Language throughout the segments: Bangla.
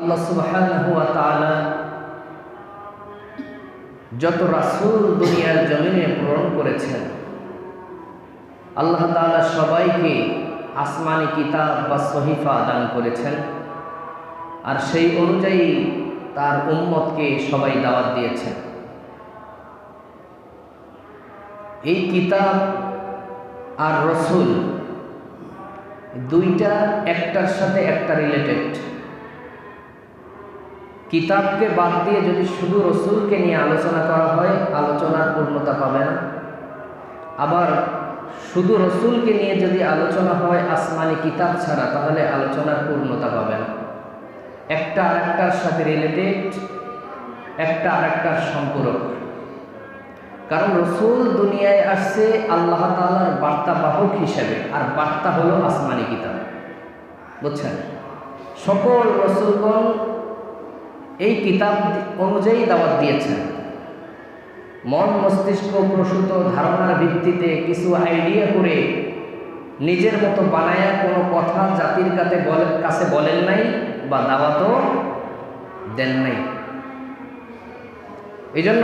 আল্লাহ সুবহানাহু ওয়া তাআলা যত রাসূল দুনিয়ার জমিনে প্রেরণ করেছেন, আল্লাহ তাআলা সবাইকে আসমানি কিতাব বা সহিফা দান করেছেন, আর সেই অনুযায়ী তার উম্মতকে সবাই দাওয়াত দিয়েছেন। এই কিতাব আর রসুল দুইটা একটার সাথে একটা রিলেটেড। কিতাবকে বাদ দিয়ে যদি শুধু রসুলকে নিয়ে আলোচনা করা হয়, আলোচনার পূর্ণতা পাবে না। আবার শুধু রসুলকে নিয়ে যদি আলোচনা হয় আসমানি কিতাব ছাড়া, তাহলে আলোচনার পূর্ণতা পাবে না। একটা আরেকটার সাথে রিলেটেড, একটা আরেকটার সম্পূরক। কারণ রসুল দুনিয়ায় আসছে আল্লাহ তাআলার বার্তা বাহক হিসেবে, আর বার্তা হলো আসমানি কিতাব। বুঝছেন? সকল রসুলগণ এই কিতাব অনুযায়ী দাওয়াত দিয়েছেন। মন মস্তিষ্ক প্রসূত ধারণার ভিত্তিতে কিছু আইডিয়া করে নিজের মতো বানায়া কোনো কথা জাতির কাছে বলেন নাই বা দাওয়াতও দেন নাই। এই জন্য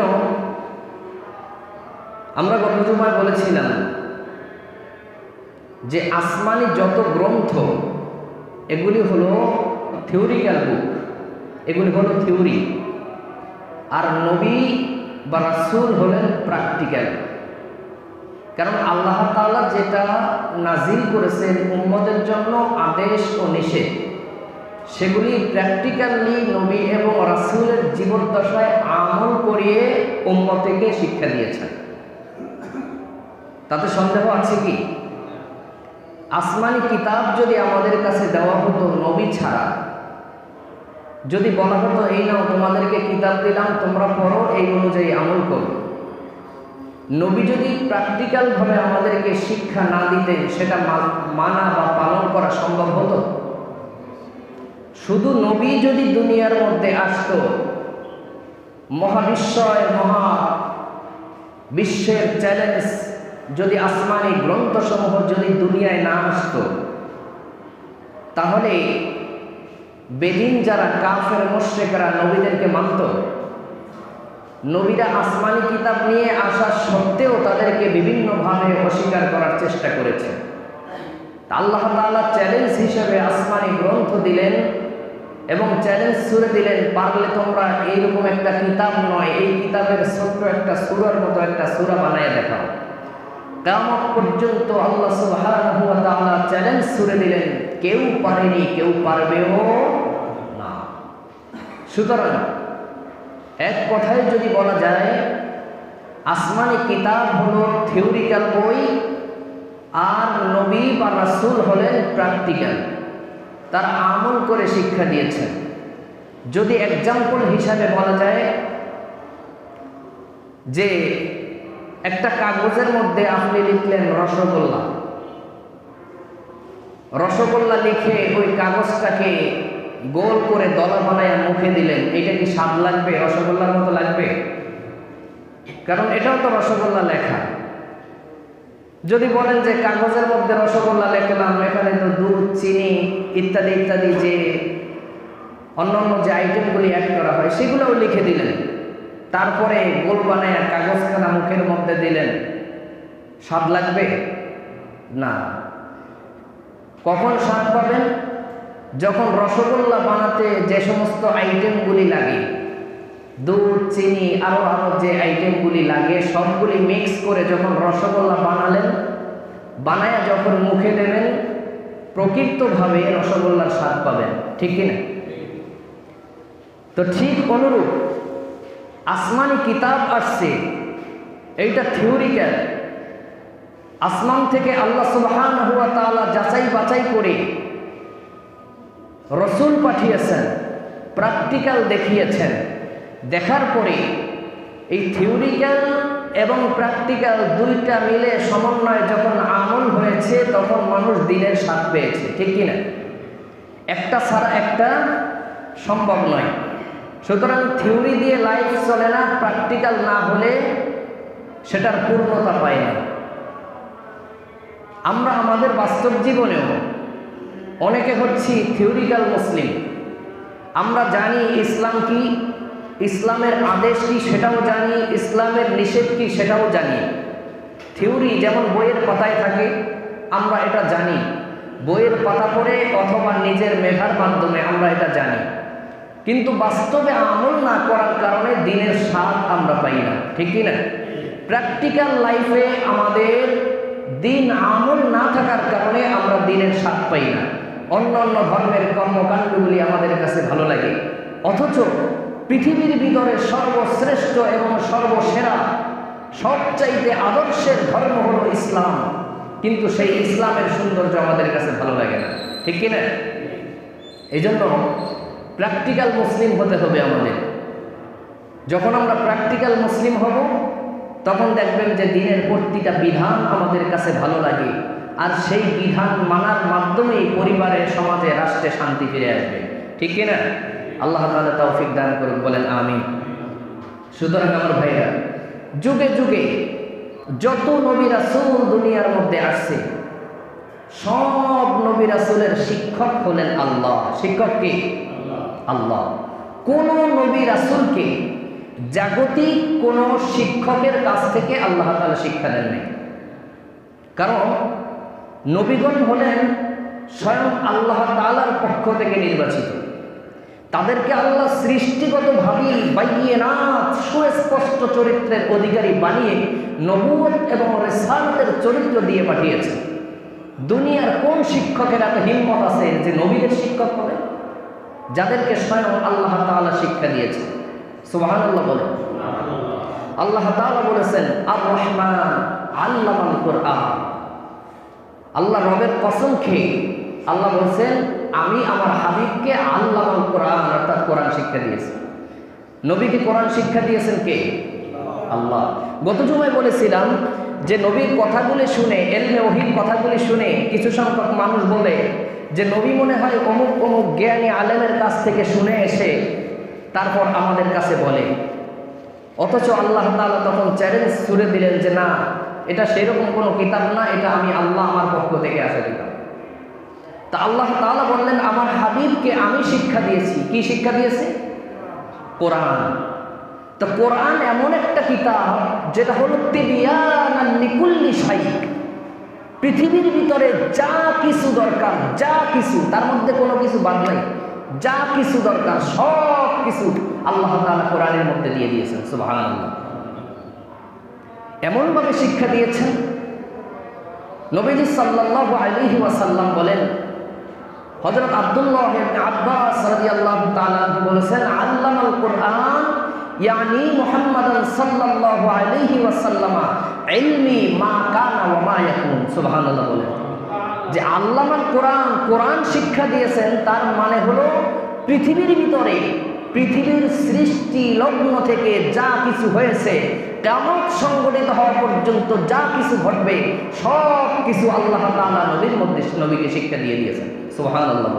আমরা গত জুমায় বলেছিলাম যে আসমানি যত গ্রন্থ এগুলি হলো থিওরিক্যাল বুক, এগুলি হলো থিওরি, আর নবী বা রাসূল হলেন প্র্যাকটিক্যাল। কারণ আল্লাহ তাআলা যেটা নাজিল করেছেন উম্মতের জন্য আদেশ ও নিষেধ, সেগুলি প্র্যাকটিক্যালি নবী এবং রাসূলের জীবদ্দশায় আমল করিয়ে উম্মতকে শিক্ষা দিয়েছেন। তাতে সন্দেহ আছে কি? আসমানি কিতাব যদি আমাদের কাছে দেওয়া হতো নবী ছাড়া, যদি বলা হতো এই নাও তোমাদেরকে কিতাব দিলাম, তোমরা পড়ো, এই অনুযায়ী আমল করো, নবী যদি প্র্যাকটিক্যালভাবে আমাদেরকে শিক্ষা না দিতেন, সেটা মানা বা পালন করা সম্ভব হতো? শুধু নবী যদি দুনিয়ার মধ্যে আসতো, মহাবিশ্বয় মহা বিশ্বের চ্যালেঞ্জ যদি আসমানি গ্রন্থসমূহ যদি দুনিয়ায় না আসতো, তাহলে বেদিন যারা কাফের মুশরিকরা নবীদেরকে মানত, নবীরা আসমানি কিতাব নিয়ে আসা সত্ত্বেও তাদেরকে বিভিন্নভাবে অস্বীকার করার চেষ্টা করেছে। আল্লাহ তাআলা চ্যালেঞ্জ হিসেবে আসমানি গ্রন্থ দিলেন এবং চ্যালেঞ্জ ছুড়ে দিলেন, পারলে তোমরা এইরকম একটা কিতাব নয়, এই কিতাবের ছোট্ট একটা সূরার মতো একটা সূরা বানায় দেখাও। কিয়ামত পর্যন্ত আল্লাহ সুবহানাহু ওয়া তাআলা চ্যালেঞ্জ ছুড়ে দিলেন, কেউ পারেনি, কেউ পারবেও না। সুতরাং এক কথায় যদি বলা যায়, আসমানি কিতাব হলো থিওরিক্যাল বই, আর নবী বা রাসূল হলেন প্র্যাকটিক্যাল, তারা আমল করে শিক্ষা দিয়েছেন। যদি এক্সাম্পল হিসাবে বলা যায় যে একটা কাগজের মধ্যে আপনি লিখলেন রসগোল্লা, রসগোল্লা লিখে ওই কাগজটাকে গোল করে দলা বানায় মুখে দিলেন, এটা কি স্বাদ লাগবে? রসগোল্লার মতো লাগবে? কারণ এটাও তো রসগোল্লা লেখা। যদি বলেন যে কাগজের মধ্যে রসগোল্লা লিখলাম, এখানে তো দুধ, চিনি ইত্যাদি ইত্যাদি যে অন্যান্য যে আইটেমগুলি অ্যাড করা হয় সেগুলোও লিখে দিলেন, তারপরে গোল বানায় কাগজখানা মুখের মধ্যে দিলেন, স্বাদ লাগবে না। কখন স্বাদ পাবেন? যখন রসগোল্লা বানাতে যে সমস্ত আইটেমগুলি লাগে, দুধ, চিনি, আরো যে আইটেমগুলি লাগে, সবগুলি মিক্স করে যখন রসগোল্লা বানালেন, বানায়া যখন মুখে দেবেন, প্রকৃতভাবে রসগোল্লার স্বাদ পাবেন। ঠিক কিনা? তো ঠিক অনুরূপ আসমানি কিতাব আসছে, এইটা থিওরিক্যাল। আসমান থেকে আল্লাহ সুবহানাহু ওয়া তাআলা যাচাই বাছাই করে রসূল পাঠিয়েছেন, প্র্যাকটিক্যাল দেখিয়েছেন। দেখার পরে এই থিওরিক্যাল এবং প্র্যাকটিক্যাল দুইটা মিলে সমন্বয় যখন আমল হয়েছে, তখন মানুষ দিনের স্বাদ পেয়েছে। ঠিক কিনা? একটা ছাড়া একটা সম্ভব নয়। সুতরাং থিওরি দিয়ে লাইফ চলে না, প্র্যাকটিক্যাল না হলে সেটার পূর্ণতা পায় না। আমরা আমাদের বাস্তব জীবনেও অনেকে হচ্ছি থিওরিক্যাল মুসলিম, আমরা জানি ইসলাম কি, ইসলামের আদেশ কি সেটাও জানি, ইসলামের নিষেধ কি সেটাও জানি। থিওরি যেমন বইয়ের পাতায় থাকে আমরা এটা জানি, বইয়ের পাতা পড়ে অথবা নিজের মেধার মাধ্যমে আমরা এটা জানি, কিন্তু বাস্তবে আমল না করার কারণে দিনের স্বাদ আমরা পাই না, ঠিক কি না? প্র্যাকটিক্যাল লাইফে আমাদের দিন আমল না থাকার কারণে আমরা দিনের স্বাদ পাই না। অন্য অন্য ধর্মের কর্মকাণ্ডগুলি আমাদের কাছে ভালো লাগে, অথচ পৃথিবীর ভিতরে সর্বশ্রেষ্ঠ এবং সর্বসেরা সবচাইতে আদর্শের ধর্ম হলো ইসলাম, কিন্তু সেই ইসলামের সৌন্দর্য আমাদের কাছে ভালো লাগে না, ঠিক কিনা? এই জন্য প্র্যাকটিক্যাল মুসলিম হতে হবে আমাদের। যখন আমরা প্র্যাকটিক্যাল মুসলিম হব তখন দেখবেন যে দিনের প্রতিটা বিধান আমাদের কাছে ভালো লাগে, আর সেই বিধান মানার মাধ্যমেই পরিবারে, সমাজে, রাষ্ট্রে শান্তি ফিরে আসবে, ঠিক কিনা? আল্লাহ তাআলা তৌফিক দান করুন, বলেন আমিন। সুতরাং আমার ভাইরা, যুগে যুগে যত নবী রাসূল দুনিয়ার মধ্যে আসছে সব নবী রাসূলের শিক্ষক হলেন আল্লাহ। শিক্ষক কে? আল্লাহ। কোন নবী রাসূলকে জাগতিক কোন শিক্ষকের কাছ থেকে আল্লাহ তাআলা শিক্ষা দেন নাই, কারণ নবীগণ হলেন স্বয়ং আল্লাহ তাআলার পক্ষ থেকে নির্বাচিত। তাদেরকে আল্লাহ সৃষ্টিগতভাবেই বাইয়িনাত সুস্পষ্ট চরিত্রের অধিকারী বানিয়ে নবুয়ত এবং রিসালাতের চরিত্র দিয়ে পাঠিয়েছে। দুনিয়ার কোন শিক্ষকের এত হিম্মত আছে যে নবীদের শিক্ষক হবে, যাদেরকে স্বয়ং আল্লাহ তাআলা শিক্ষা দিয়েছে? সুবহানাল্লাহ বলে। আল্লাহ তাআলা বলেছেন আর রহমান আল্লামাল কোরআন। আল্লাহ রবের কসম খেয়ে আল্লাহ বলছেন আমি আমার হাবিবকে আল্লামাল কোরআন, অর্থাৎ কোরআন শিক্ষা দিয়েছি। নবীকে কোরআন শিক্ষা দিয়েছেন কে? আল্লাহ। গত জুমায় বলেছিলাম যে নবীর কথাগুলি শুনে, এলমে ওহীর কথাগুলি শুনে কিছু সংখ্যক মানুষ বলে যে নবী মনে হয় অমুক অমুক জ্ঞানী আলেমের কাছ থেকে শুনে এসে তারপর আমাদের কাছে বলে, অথচ আল্লাহ তাআলা তখন চ্যালেঞ্জ ছুড়ে দিলেন যে না, এটা সেরকম কোনো কিতাব না, এটা আমি আল্লাহ আমার পক্ষ থেকে আসা কিতাব। তা আল্লাহ তাআলা বললেন আমার হাবিবকে আমি শিক্ষা দিয়েছি। কি শিক্ষা দিয়েছি? কোরআন। তো কোরআন এমন একটা কিতাব যেটা হলো তিবিয়ানান লিকুল্লি শাই। পৃথিবীর ভিতরে যা কিছু দরকার, যা কিছু, তার মধ্যে কোনো কিছু বাদ নাই, যা কিছু দরকার সব কিছু আল্লাহ তাআলা কোরআনের মধ্যে দিয়ে দিয়েছেন। সুবহানাল্লাহ। এমনভাবে শিক্ষা দিয়েছেন, নবীজি সাল্লাল্লাহু আলাইহি ওয়াসাল্লাম বলেন, হযরত আব্দুল্লাহ ইবনে আব্বাস রাদিয়াল্লাহু তাআলা বলেছেন আল্লামাল কোরআন ইয়ানি মুহাম্মাদান সাল্লাল্লাহু আলাইহি ওয়াসাল্লাম ইলমি মা কানা ওয়া মা ইয়াকুন। সুবহানাল্লাহ বলেন যে আল্লামাল কোরআন, কোরআন শিক্ষা দিয়েছেন, তার মানে হলো পৃথিবীর ভিতরে, পৃথিবীর সৃষ্টি লগ্ন থেকে যা কিছু হয়েছে, কিয়ামত সংঘটিত হওয়া পর্যন্ত যা কিছু ঘটবে সব কিছু আল্লাহ তাআলা নবীর মধ্যে, নবীকে শিক্ষা দিয়ে দিয়েছেন। সুবহানাল্লাহ।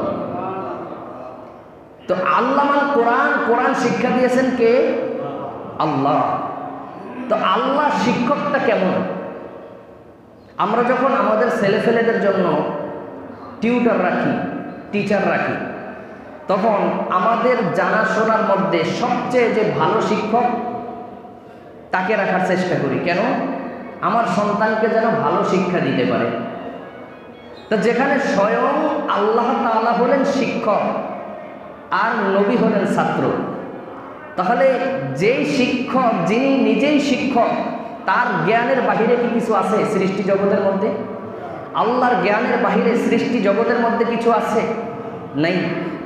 তো আল্লামাল কোরআন, কোরআন শিক্ষা দিয়েছেন কে? আল্লাহ। তো আল্লাহ শিক্ষকটা কেমন? আমরা যখন আমাদের ছেলেফেলেদের জন্য টিউটর রাখি, টিচার রাখি, তখন আমাদের জানাশোনার মধ্যে সবচেয়ে যে ভালো শিক্ষক তাকে রাখার চেষ্টা করি। কেন? আমার সন্তানকে যেন ভালো শিক্ষা দিতে পারে। তো যেখানে স্বয়ং আল্লাহ তাআলা হলেন শিক্ষক আর নবী হলেন ছাত্র, তাহলে যেই শিক্ষক, যিনি নিজেই শিক্ষক, তার জ্ঞানের বাহিরে কি কিছু আছে সৃষ্টি জগতের মধ্যে? আল্লাহর জ্ঞানের বাহিরে সৃষ্টি জগতের মধ্যে কিছু আছে? নাই।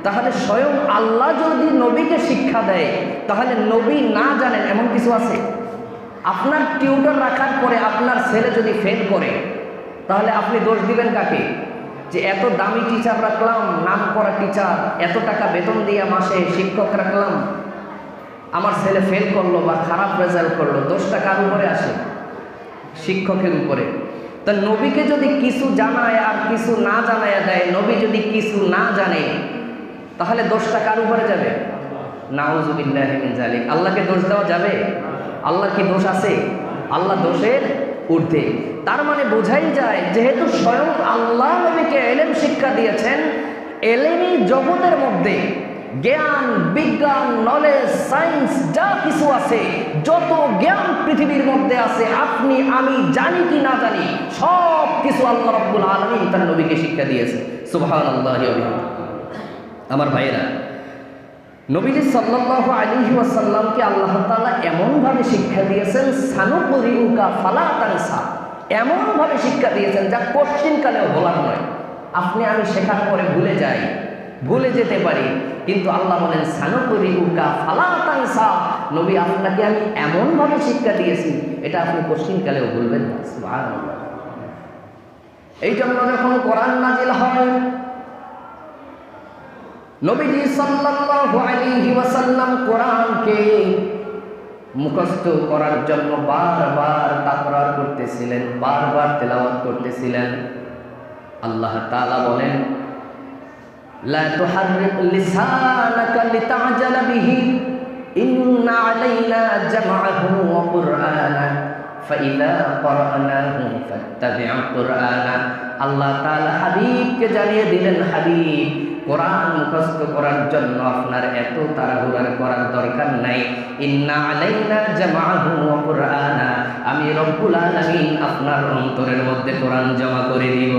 তাহলে স্বয়ং আল্লাহ যদি নবীকে শিক্ষা দেয়, তাহলে নবী না জানেন এমন কিছু আছে? আপনার টিউটর রাখার পরে আপনার ছেলে যদি ফেল করে, তাহলে আপনি দোষ দিবেন কাকে? যে এত দামি টিচার রাখলাম, নাম করা টিচার, এত টাকা বেতন দিয়ে মাসে শিক্ষক রাখলাম, আমার ছেলে ফেল করলো বা খারাপ রেজাল্ট করলো, দোষটা কার উপরে আসে? শিক্ষকের উপরে। তা নবীকে যদি কিছু জানায় আর কিছু না জানায় দেয়, নবী যদি কিছু না জানে, তাহলে দোষটা কার উপরে যাবে? নাউযুবিল্লাহি মিন যালিক। আল্লাহকে দোষ দেওয়া যাবে? আল্লাহর কি দোষ আছে? আল্লাহ দোষের ঊর্ধ্বে। তার মানে বোঝাই যায় যেহেতু স্বয়ং আল্লাহ নবীকে এলেম শিক্ষা দিয়েছেন, এলেমী জগতের মধ্যে জ্ঞান, বিজ্ঞান, নলেজ, সায়েন্স যা কিছু আছে, যত জ্ঞান পৃথিবীর মধ্যে আছে, আপনি আমি জানি কি না জানি, সব কিছু আল্লাহ রাব্বুল আলামিন তার নবীকে শিক্ষা দিয়েছে। সুবহানাল্লাহি ওয়া বিহামদিহি। আমার ভাইয়েরা, নবীজি সাল্লাল্লাহু আলাইহি ওয়াসাল্লামকে আল্লাহ তাআলা এমনভাবে শিক্ষা দিয়েছেন, সানুকরিউকা ফালা তানসা, এমনভাবে শিক্ষা দিয়েছেন যা কোশ্চিনকালেও বলার নয়। আপনি আমি শেখার পরে ভুলে যেতে পারি, কিন্তু আল্লাহ বলেন সানুকরিউকা ফালা তানসা, নবী আপনাকে আমি এমনভাবে শিক্ষা দিয়েছি এটা আপনি কোশ্চিনকালেও ভুলবেন না। সুবহানাল্লাহ। এই জন্য যখন কোরআন নাজিল হয়, নবীজি সাল্লাল্লাহু আলাইহি ওয়াসাল্লাম কোরআনকে মুখস্থ করার জন্য বারবার তাকরার করতেছিলেন, বারবার তেলাওয়াত করতেছিলেন। আল্লাহ তাআলা বলেন, লা তুহাররিক লিসানাকা লিতা'জালা বিহি ইন্না আলাইনা জামআহু ওয়া কুরআনা ফাইযা ক্বরানাহু ফাত্তাবি' কুরআনা। আল্লাহ তাআলা হাবিবকে জানিয়ে দিলেন, হাবিব, কোরআন মুখস্থ করার জন্য আপনার এত তাড়াহুড়া করার দরকার নাই। ইন্না আলাইনা জামআহু ওয়া কুরআনা, আমি রব্বুল আলামিন আপনার অন্তরের মধ্যে কোরআন জমা করে দিব।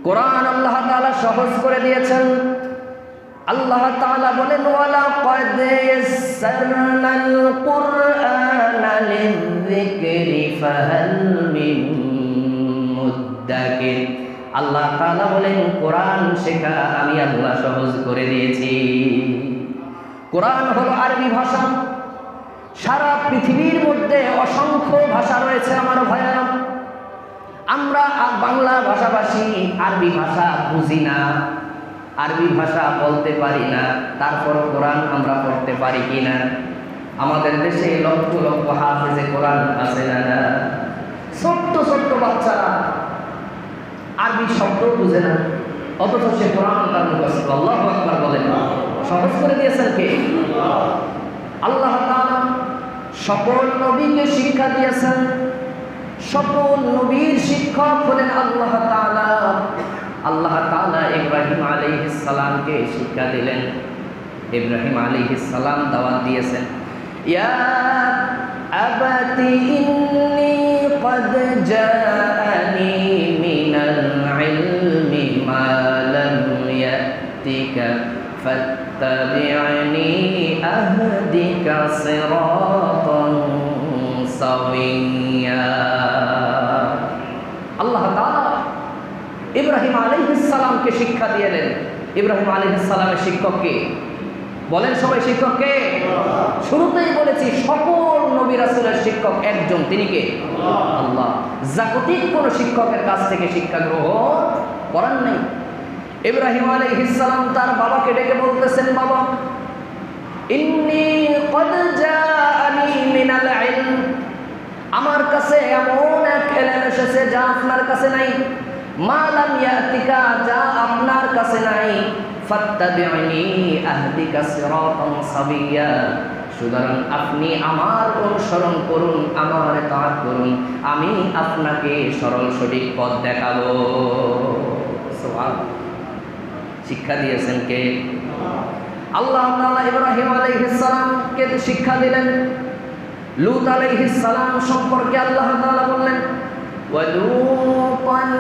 কোরআন আল্লাহ তাআলা সহজ করে দিয়েছেন। আল্লাহ তাআলা বলেন, ওয়ালা ক্বাদ ইয়াসসারনাল কুরআনা লিযিকরি ফাহাল মিন মুদ্দাকির। আল্লাহ তাআলা বলেন, কোরআন শেখা আমি আল্লাহ সহজ করে দিয়েছি। কোরআন হলো আরবি ভাষা। সারা পৃথিবীর মধ্যে অসংখ্য ভাষা রয়েছে আমার ভাইয়েরা। আমরা বাংলা ভাষাভাষী আরবি ভাষা বুঝি না, আরবি ভাষা বলতে পারি না, তারপর কোরআন আমরা পড়তে পারি কিনা? আমাদের দেশে লক্ষ লক্ষ হাফেজে কোরআন আছে না? ছোট্ট ছোট্ট বাচ্চারা আরবি শব্দ বুঝে না, অথচ সে কোরআন তার মুখস্থ। আল্লাহু আকবার বলেন। সহজ করে দিয়েছেন কে? আল্লাহ তাআলা সকল নবীকে শিক্ষা দিয়েছেন। সকল নবীর শিক্ষক হলেন আল্লাহ তাআলা। আল্লাহ তাআলা ইব্রাহিম আলাইহিস সালামকে শিক্ষা দিলেন। ইব্রাহিম আলাইহিস সালাম দাওয়াত দিয়েছেন, ইয়া আবাতি ইন্নী ক্বাদ জাআনি মিনাল ইলমি মা লাম ইয়াতিকা ফাত্তাবি'নি আহদিকা সিরাতান সাওয়্যা। আল্লাহ তাআলা ইব্রাহিম আলাইহিস সালামকে শিক্ষা দিলেন। ইব্রাহিম আলাইহিস সালামের শিক্ষক কে? বলেন সবাই, শিক্ষক কে? শুরুতেই বলেছি সকল নবী রাসূলের শিক্ষক একজন, তিনি কে? আল্লাহ। জাগতিক কোন শিক্ষকের কাছ থেকে শিক্ষা গ্রহণ করার নাই। ইব্রাহিম আলাইহিস সালাম তার বাবাকে ডেকে বলতেছেন, বাবা, ইন্নী ক্বাদ জাআনি মিনাল ইলম, আমার কাছে এমন এক ইলম এসেছে যা আপনার কাছে নাই। মা লাম ইয়াতিকা, যা আপনার কাছে নাই। ফাত্তাবি'নি আহদিকা সিরাতান সাবিয়্যা, সুতরাং আপনি আমার অনুসরণ করুন, আমার ইতাআত করুন, আমি আপনাকে সরল সঠিক পথ দেখাবো। সুবহানাল্লাহ। শিক্ষা দিয়েছেন কে? আল্লাহ তাআলা ইব্রাহিম আলাইহিস সালামকে শিক্ষা দিলেন। লূত আলাইহিস সালাম সম্পর্কে আল্লাহ তাআলা বললেন, ওয়ালূতান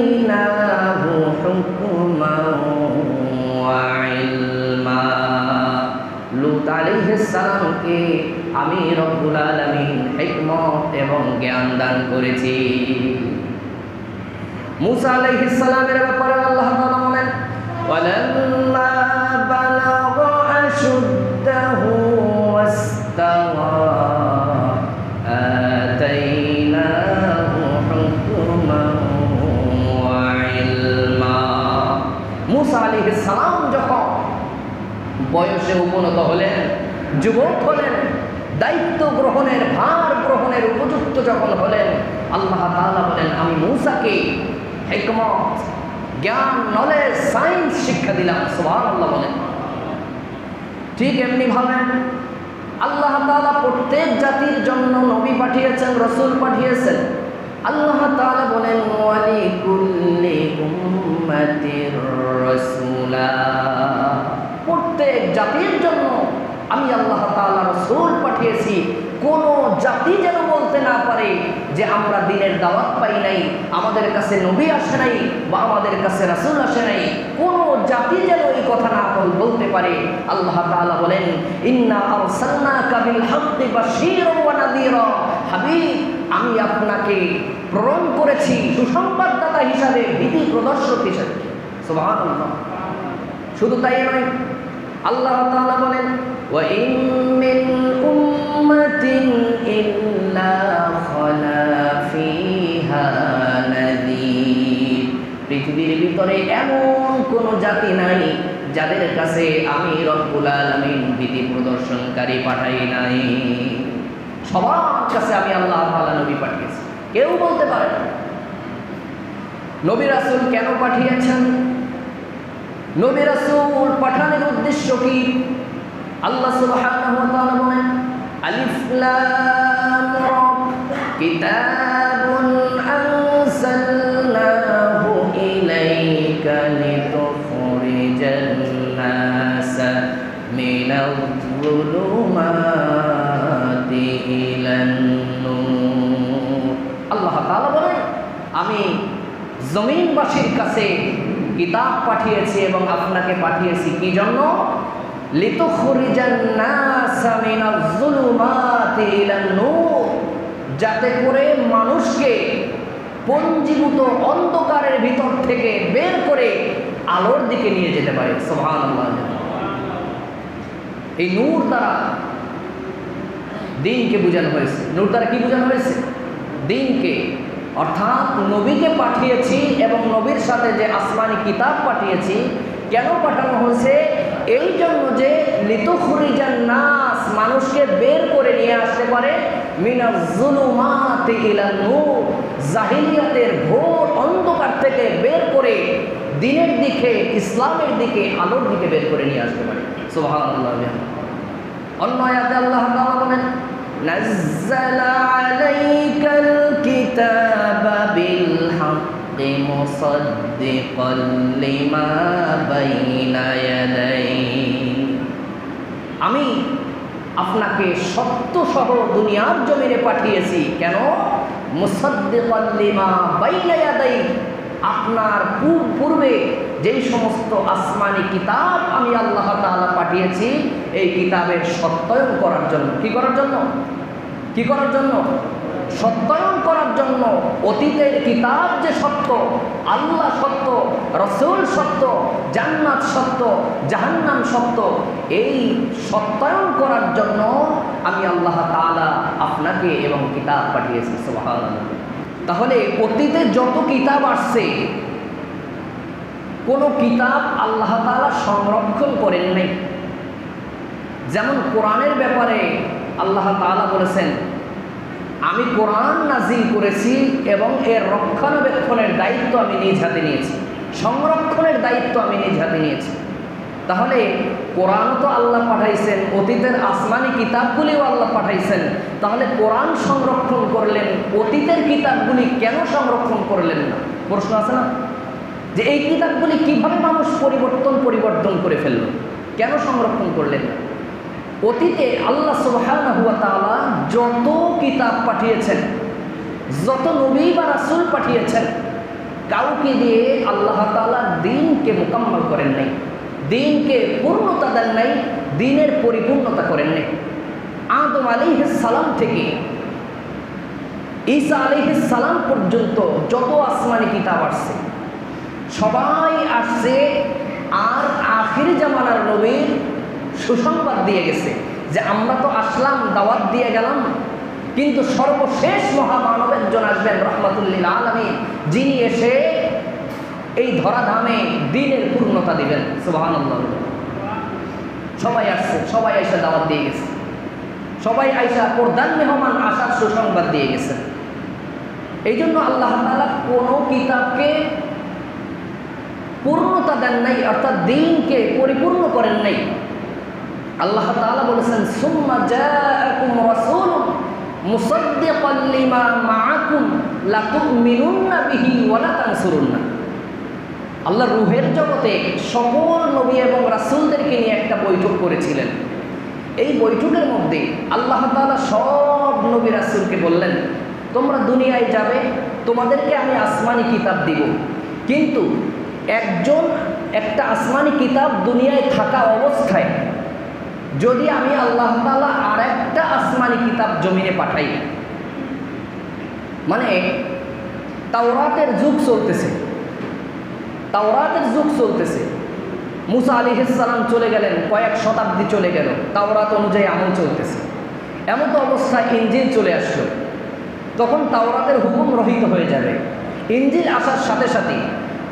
আতাইনাহু হুকমান ওয়া ইলমা। লূত আলাইহিস সালামকে আমি রব্বুল আলামিন হিকমত এবং জ্ঞান দান করেছি। মূসা আলাইহিস সালামের ব্যাপারে আল্লাহ তাআলা বলেন, ওয়ালাম্মা বালাগা আশুদ্দাহু ওয়াস্তাওয়া আতাইনাহু হুকমান ওয়া ইলমা। মূসা আলাইহিস সালাম যখন বয়সে উপনীত হলেন, যুবক হলেন, দায়িত্ব গ্রহণের ভার গ্রহণের উপযুক্ত যখন হলেন, আল্লাহ তাআলা বলেন, আমি মূসাকে হিকমত, জ্ঞান, নলেজ, সায়েন্স শিক্ষা দিলাম। সুবহানাল্লাহ বলেন। ঠিক এমনি ভাবে আল্লাহ তাআলা প্রত্যেক জাতির জন্য নবী পাঠিয়েছেন, রাসূল পাঠিয়েছেন। আল্লাহ তাআলা বলেন ওয়ালিকুল্লি উম্মাতির রাসূলা, প্রত্যেক জাতির জন্য আমি আল্লাহ তাআলা রাসূল পাঠিয়েছি। কোন জাতি যেন বলতে না পারে যে আমরা দ্বীনের দাওয়াত পাই নাই, আমাদের কাছে নবী আসে নাই বা আমাদের কাছে রাসূল আসে নাই। কোন জাতি যেন এই কথা না বলতে পারে। আল্লাহ তাআলা বলেন ইন্না আরসালনাকা বিল হাক্কি বাশীরান ওয়া নাযীরা, হাবিব আমি আপনাকে প্রেরণ করেছি সুসংবাদদাতা হিসাবে, ভীতি প্রদর্শক হিসাবে। সুবহানাল্লাহ। শুধু তাই নয়, আল্লাহ তাআলা বলেন ওয়া ইন মিন উম্মাতিন ইল্লা খালা ফিহা নাযীর, পৃথিবীর ভিতরে এমন কোন জাতি নাই যাদের কাছে আমি রব্বুল আলামিন ভীতি প্রদর্শনকারী পাঠাই নাই। সবার কাছে আমি আল্লাহ তাআলা নবী পাঠিয়েছি। কেউ বলতে পারে না। নবী রাসূল কেন পাঠিয়েছেন? নবী রাসূল পাঠানোর উদ্দেশ্য কি? আল্লাহ সুবহানাহু ওয়া তাআলা বলেন আলিফ লাম রা কিতাবুন আনসালনাহু ইলাইকা লিতুখরিজান নাসা মিনায-যুলুমাতি ইলান-নূর। আল্লাহ তাআলা বলেন আমি জমিনবাসীর কাছে কিতাব পাঠিয়েছি এবং আপনাকে পাঠিয়েছি কি জন্য? লিতুখরিজান নাসা মিনায-যুলুমাতি ইলান-নূর, যাতে করে মানুষকে পঞ্জীভূত অন্ধকারের ভিতর থেকে বের করে আলোর দিকে নিয়ে যেতে পারে। সুবহানাল্লাহ। এই নূর দ্বারা দ্বীনকে বোঝানো হয়েছে। নূর দ্বারা কি বোঝানো হয়েছে? দ্বীনকে, অর্থাৎ নবীকে পাঠিয়েছি এবং নবীর সাথে যে আসমানি কিতাব পাঠিয়েছি। কেন পাঠানো হয়েছে? এই জন্য যে লিতুখরিজান নাস, মানুষকে বের করে নিয়ে আসতে পারে মিনায-যুলুমাতি ইলান-নূর, জাহিলিয়াতের ঘোর অন্ধকার থেকে বের করে দ্বীনের দিকে, ইসলামের দিকে, আলোর দিকে বের করে নিয়ে আসতে পারে। সুবহানাল্লাহ। অন্য আয়াতে আল্লাহ তাআলা বলেন নাযালা আলাইকাল কিতাবা বিল হাক্কি মুসাদ্দিকাল লিমা বাইনা ইয়াদাইহি, আমি আপনাকে সত্য সহ দুনিয়ার জমিনে পাঠিয়েছি। কেন? মুসাদ্দিকাল লিমা বাইনা ইয়াদাইহি, আপনার পূর্বে যেই সমস্ত আসমানি কিতাব আমি আল্লাহ তাআলা পাঠিয়েছি, এই কিতাবের সত্যায়ন করার জন্য। কি করার জন্য? কি করার জন্য? সত্যায়ন করার জন্য। অতীতের কিতাব যে সত্য, আল্লাহ সত্য, রাসূল সত্য, জান্নাত সত্য, জাহান্নাম সত্য, এই সত্যায়ন করার জন্য আমি আল্লাহ তাআলা আপনাকে এবং কিতাব পাঠিয়েছি। সুবহানাল্লাহ। তাহলে অতীতে যত কিতাব আসছে, কোন কিতাব আল্লাহ তাআলা সংরক্ষণ করেন নাই। যেমন কোরআনের ব্যাপারে আল্লাহ তাআলা বলেছেন আমি কোরআন নাজিল করেছি এবং এর রক্ষণাবেক্ষণের দায়িত্ব আমি নিজ হাতে নিয়েছি, সংরক্ষণের দায়িত্ব আমি নিজ হাতে নিয়েছি। তাহলে কোরআন তো আল্লাহ পাঠাইছেন, অতীতের আসমানি কিতাবগুলিও আল্লাহ পাঠাইছেন। তাহলে কোরআন সংরক্ষণ করলেন, অতীতের কিতাবগুলি কেন সংরক্ষণ করলেন না? প্রশ্ন আছে না যে এই কিতাবগুলি কিভাবে মানুষ পরিবর্তন করে ফেলল, কেন সংরক্ষণ করলেন না? অতীতে আল্লাহ সুবহানাহু ওয়া তাআলা যত কিতাব পাঠিয়েছেন, যত নবী বা রাসূল পাঠিয়েছেন, কাউকে দিয়ে আল্লাহ তাআলা দ্বীনকে মুকাম্মাল করেন নাই, দ্বীনকে পূর্ণতা দেন নাই, দ্বীনের পরিপূর্ণতা করেন নাই। আদম আলাইহিস সালাম থেকে ঈসা আলাইহিস সালাম পর্যন্ত যত আসমানি কিতাব আসছে, সবাই আসছে আর আখির জামানার নবীর সুসংবাদ দিয়ে গেছে যে আমরা তো আসলাম, দাওয়াত দিয়ে গেলাম, কিন্তু সর্বশেষ মহামানব একজন আসবেন রাহমাতুল লিল আলামিন, যিনি এসে এই ধরাধামে দ্বীনের পূর্ণতা দিবেন। সুবহানাল্লাহ। সবাই আসছে, সবাই এসে দাওয়াত দিয়ে গেছে, সবাই আইসা প্রধান মেহমান আসার সুসংবাদ দিয়ে গেছে। এই জন্য আল্লাহ তাআলা কোনো কিতাবকে পূর্ণতা দেন নাই, অর্থাৎ দ্বীনকে পরিপূর্ণ করেন নাই। আল্লাহ তাআলা বলেছেন সুম্মা জাআকুম রাসূলুন মুসাদ্দিকাল লিমা মাআকুম লাতুমিনুন্না বিহি ওয়া লা তানসুরুন্না। আল্লাহ রূহের জগতে সকল নবী এবং রাসূলদেরকে নিয়ে একটা বৈঠক করেছিলেন। এই বৈঠকের মধ্যে আল্লাহ তাআলা সব নবী রাসূলকে বললেন, তোমরা দুনিয়ায় যাবে, তোমাদেরকে আমি আসমানি কিতাব দিব, কিন্তু একটা আসমানি কিতাব দুনিয়ায় থাকা অবস্থায় যদি আমি আল্লাহ তাআলা আর একটা আসমানি কিতাব জমিনে পাঠাই, মানে তাওরাতের যুগ চলতেছে, মুসা আলাইহিস সালাম চলে গেলেন, কয়েক শতাব্দী চলে গেল, তাওরাত অনুযায়ী আমল চলতেছে। এমন তো অবস্থায় ইনজিল চলে আসলো, তখন তাওরাতের হুকুম রহিত হয়ে যাবে। ইনজিল আসার সাথে সাথে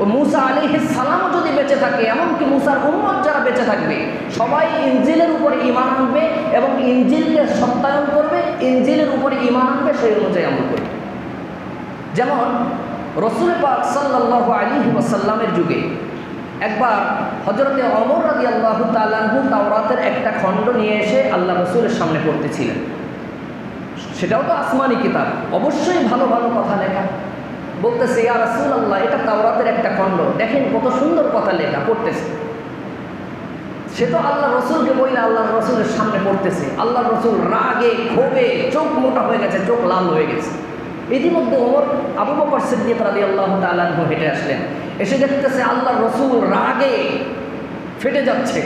ও মুসা আলাইহিস সালামও যদি বেঁচে থাকে, এমনকি মুসার উম্মত যারা বেঁচে থাকবে, সবাই ইনজিলের উপরে ঈমান আনবে এবং ইনজিলকে সত্যায়ন করবে, ইনজিলের উপরে ঈমান আনবে, সেই অনুযায়ী আমল করবে। যেমন রাসূল পাক সাল্লাল্লাহু আলাইহি ওয়াসাল্লামের যুগে একবার হযরতে ওমর রাদিয়াল্লাহু তাআলা আনহু তাওরাতের একটা খণ্ড নিয়ে এসে আল্লাহ রাসূলের সামনে পড়তেছিলেন। সেটাও তো আসমানি কিতাব, অবশ্যই ভালো ভালো কথা লেখা। বলতেছে, ইয়া রাসূলুল্লাহ, এটা তাওরাতের একটা খণ্ড, দেখেন কত সুন্দর কথা লেখা, পড়তেছে। সে তো আল্লাহ রসুলকে বইলে আল্লাহ রসুলের সামনে পড়তেছে। আল্লাহ রসুল রাগে ক্ষোভে চোখ মোটা হয়ে গেছে, চোখ লাল হয়ে গেছে। ইতিমধ্যে আবু বকর সিদ্দিক রাদিয়াল্লাহু তাআলা আনহু হেঁটে আসলেন, এসে দেখতেছে আল্লাহ রসুল রাগে ফেটে যাচ্ছে।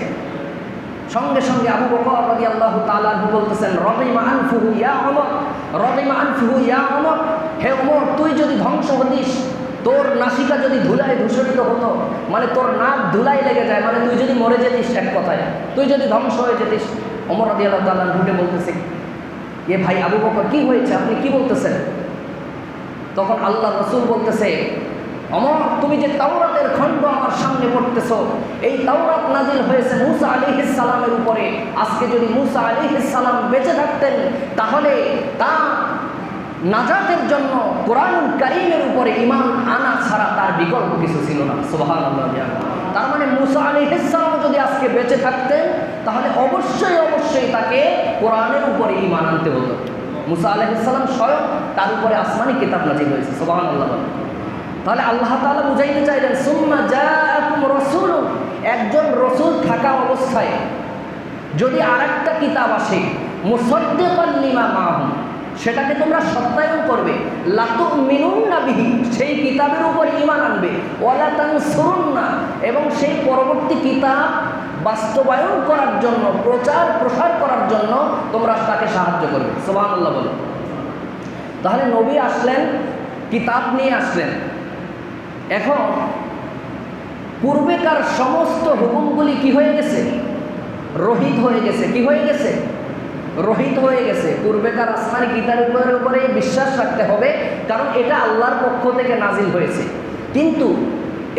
সঙ্গে সঙ্গে আবু বকর রাদিয়াল্লাহু তাআলা আনহু বলতেছেন, রাদিমা আনফুহু ইয়া ওমর, রাদিমা আনফুহু ইয়া ওমর, হে ওমর, তুই যদি ধ্বংস হতিস, তোর নাসিকা যদি ধুলায় ধূসরিত হতো, মানে তোর নাক ধুলায় লেগে যায়, মানে তুই যদি মরে যেতিস, এক কথায় তুই যদি ধ্বংস হয়ে যেতিস। ওমর রাদিয়াল্লাহু তাআলা আনহু বলতেছে, এ ভাই আবু বকর, কি হয়েছে, আপনি কি বলতেছেন? তখন আল্লাহ রসুল বলতেছে, ওমর, তুমি যে তাওরাতের খণ্ড আমার সামনে পড়তেছ, এই তাওরাত নাজিল হয়েছে মুসা আলাইহিস সালামের উপরে। আজকে যদি মুসা আলাইহিস সালাম বেঁচে থাকতেন, তাহলে তা নাজাতের জন্য কোরআনুল কারীমের উপরে ঈমান আনা ছাড়া তার বিকল্প কিছু ছিল না। সুবহানাল্লাহ। তার মানে মুসা আলাইহিস সালাম যদি আজকে বেঁচে থাকতেন, তাহলে অবশ্যই তাকে কোরআনের উপরে ঈমান আনতে হতো। মুসা আলাইহিস সালাম স্বয়ং, তার উপরে আসমানি কিতাব নাজিল হয়েছে। সুবহানাল্লাহ। তাহলে আল্লাহ তাআলা বুঝাইতে চাইলেন, সুম্মা জাআকুম রাসূলুন, একজন রসুল থাকা অবস্থায় যদি আরেকটা কিতাব আসে, মুসাদ্দিকাল লিমা মাআহুম, সেটাকে তোমরা সত্যায়ন করবে, লাতুমিনুন্না বিহি, সেই কিতাবের উপর ঈমান আনবে, ওয়া লা তানসুরুন্না, এবং সেই পরবর্তী কিতাব বাস্তবায়ন করার জন্য, প্রচার প্রসার করার জন্য তোমরা তাকে সাহায্য করবে। সুবহানাল্লাহ বলো। তাহলে নবী আসলেন, কিতাব নিয়ে আসলেন। এখন পূর্বেকার সমস্ত হুকুমগুলি কি হয়ে গেছে? রহিত হয়ে গেছে। কি হয়ে গেছে? রহিত হয়ে গেছে। পূর্বেকার আসমানি কিতাবের উপরে বিশ্বাস রাখতে হবে, কারণ এটা আল্লাহর পক্ষ থেকে নাজিল হয়েছে। কিন্তু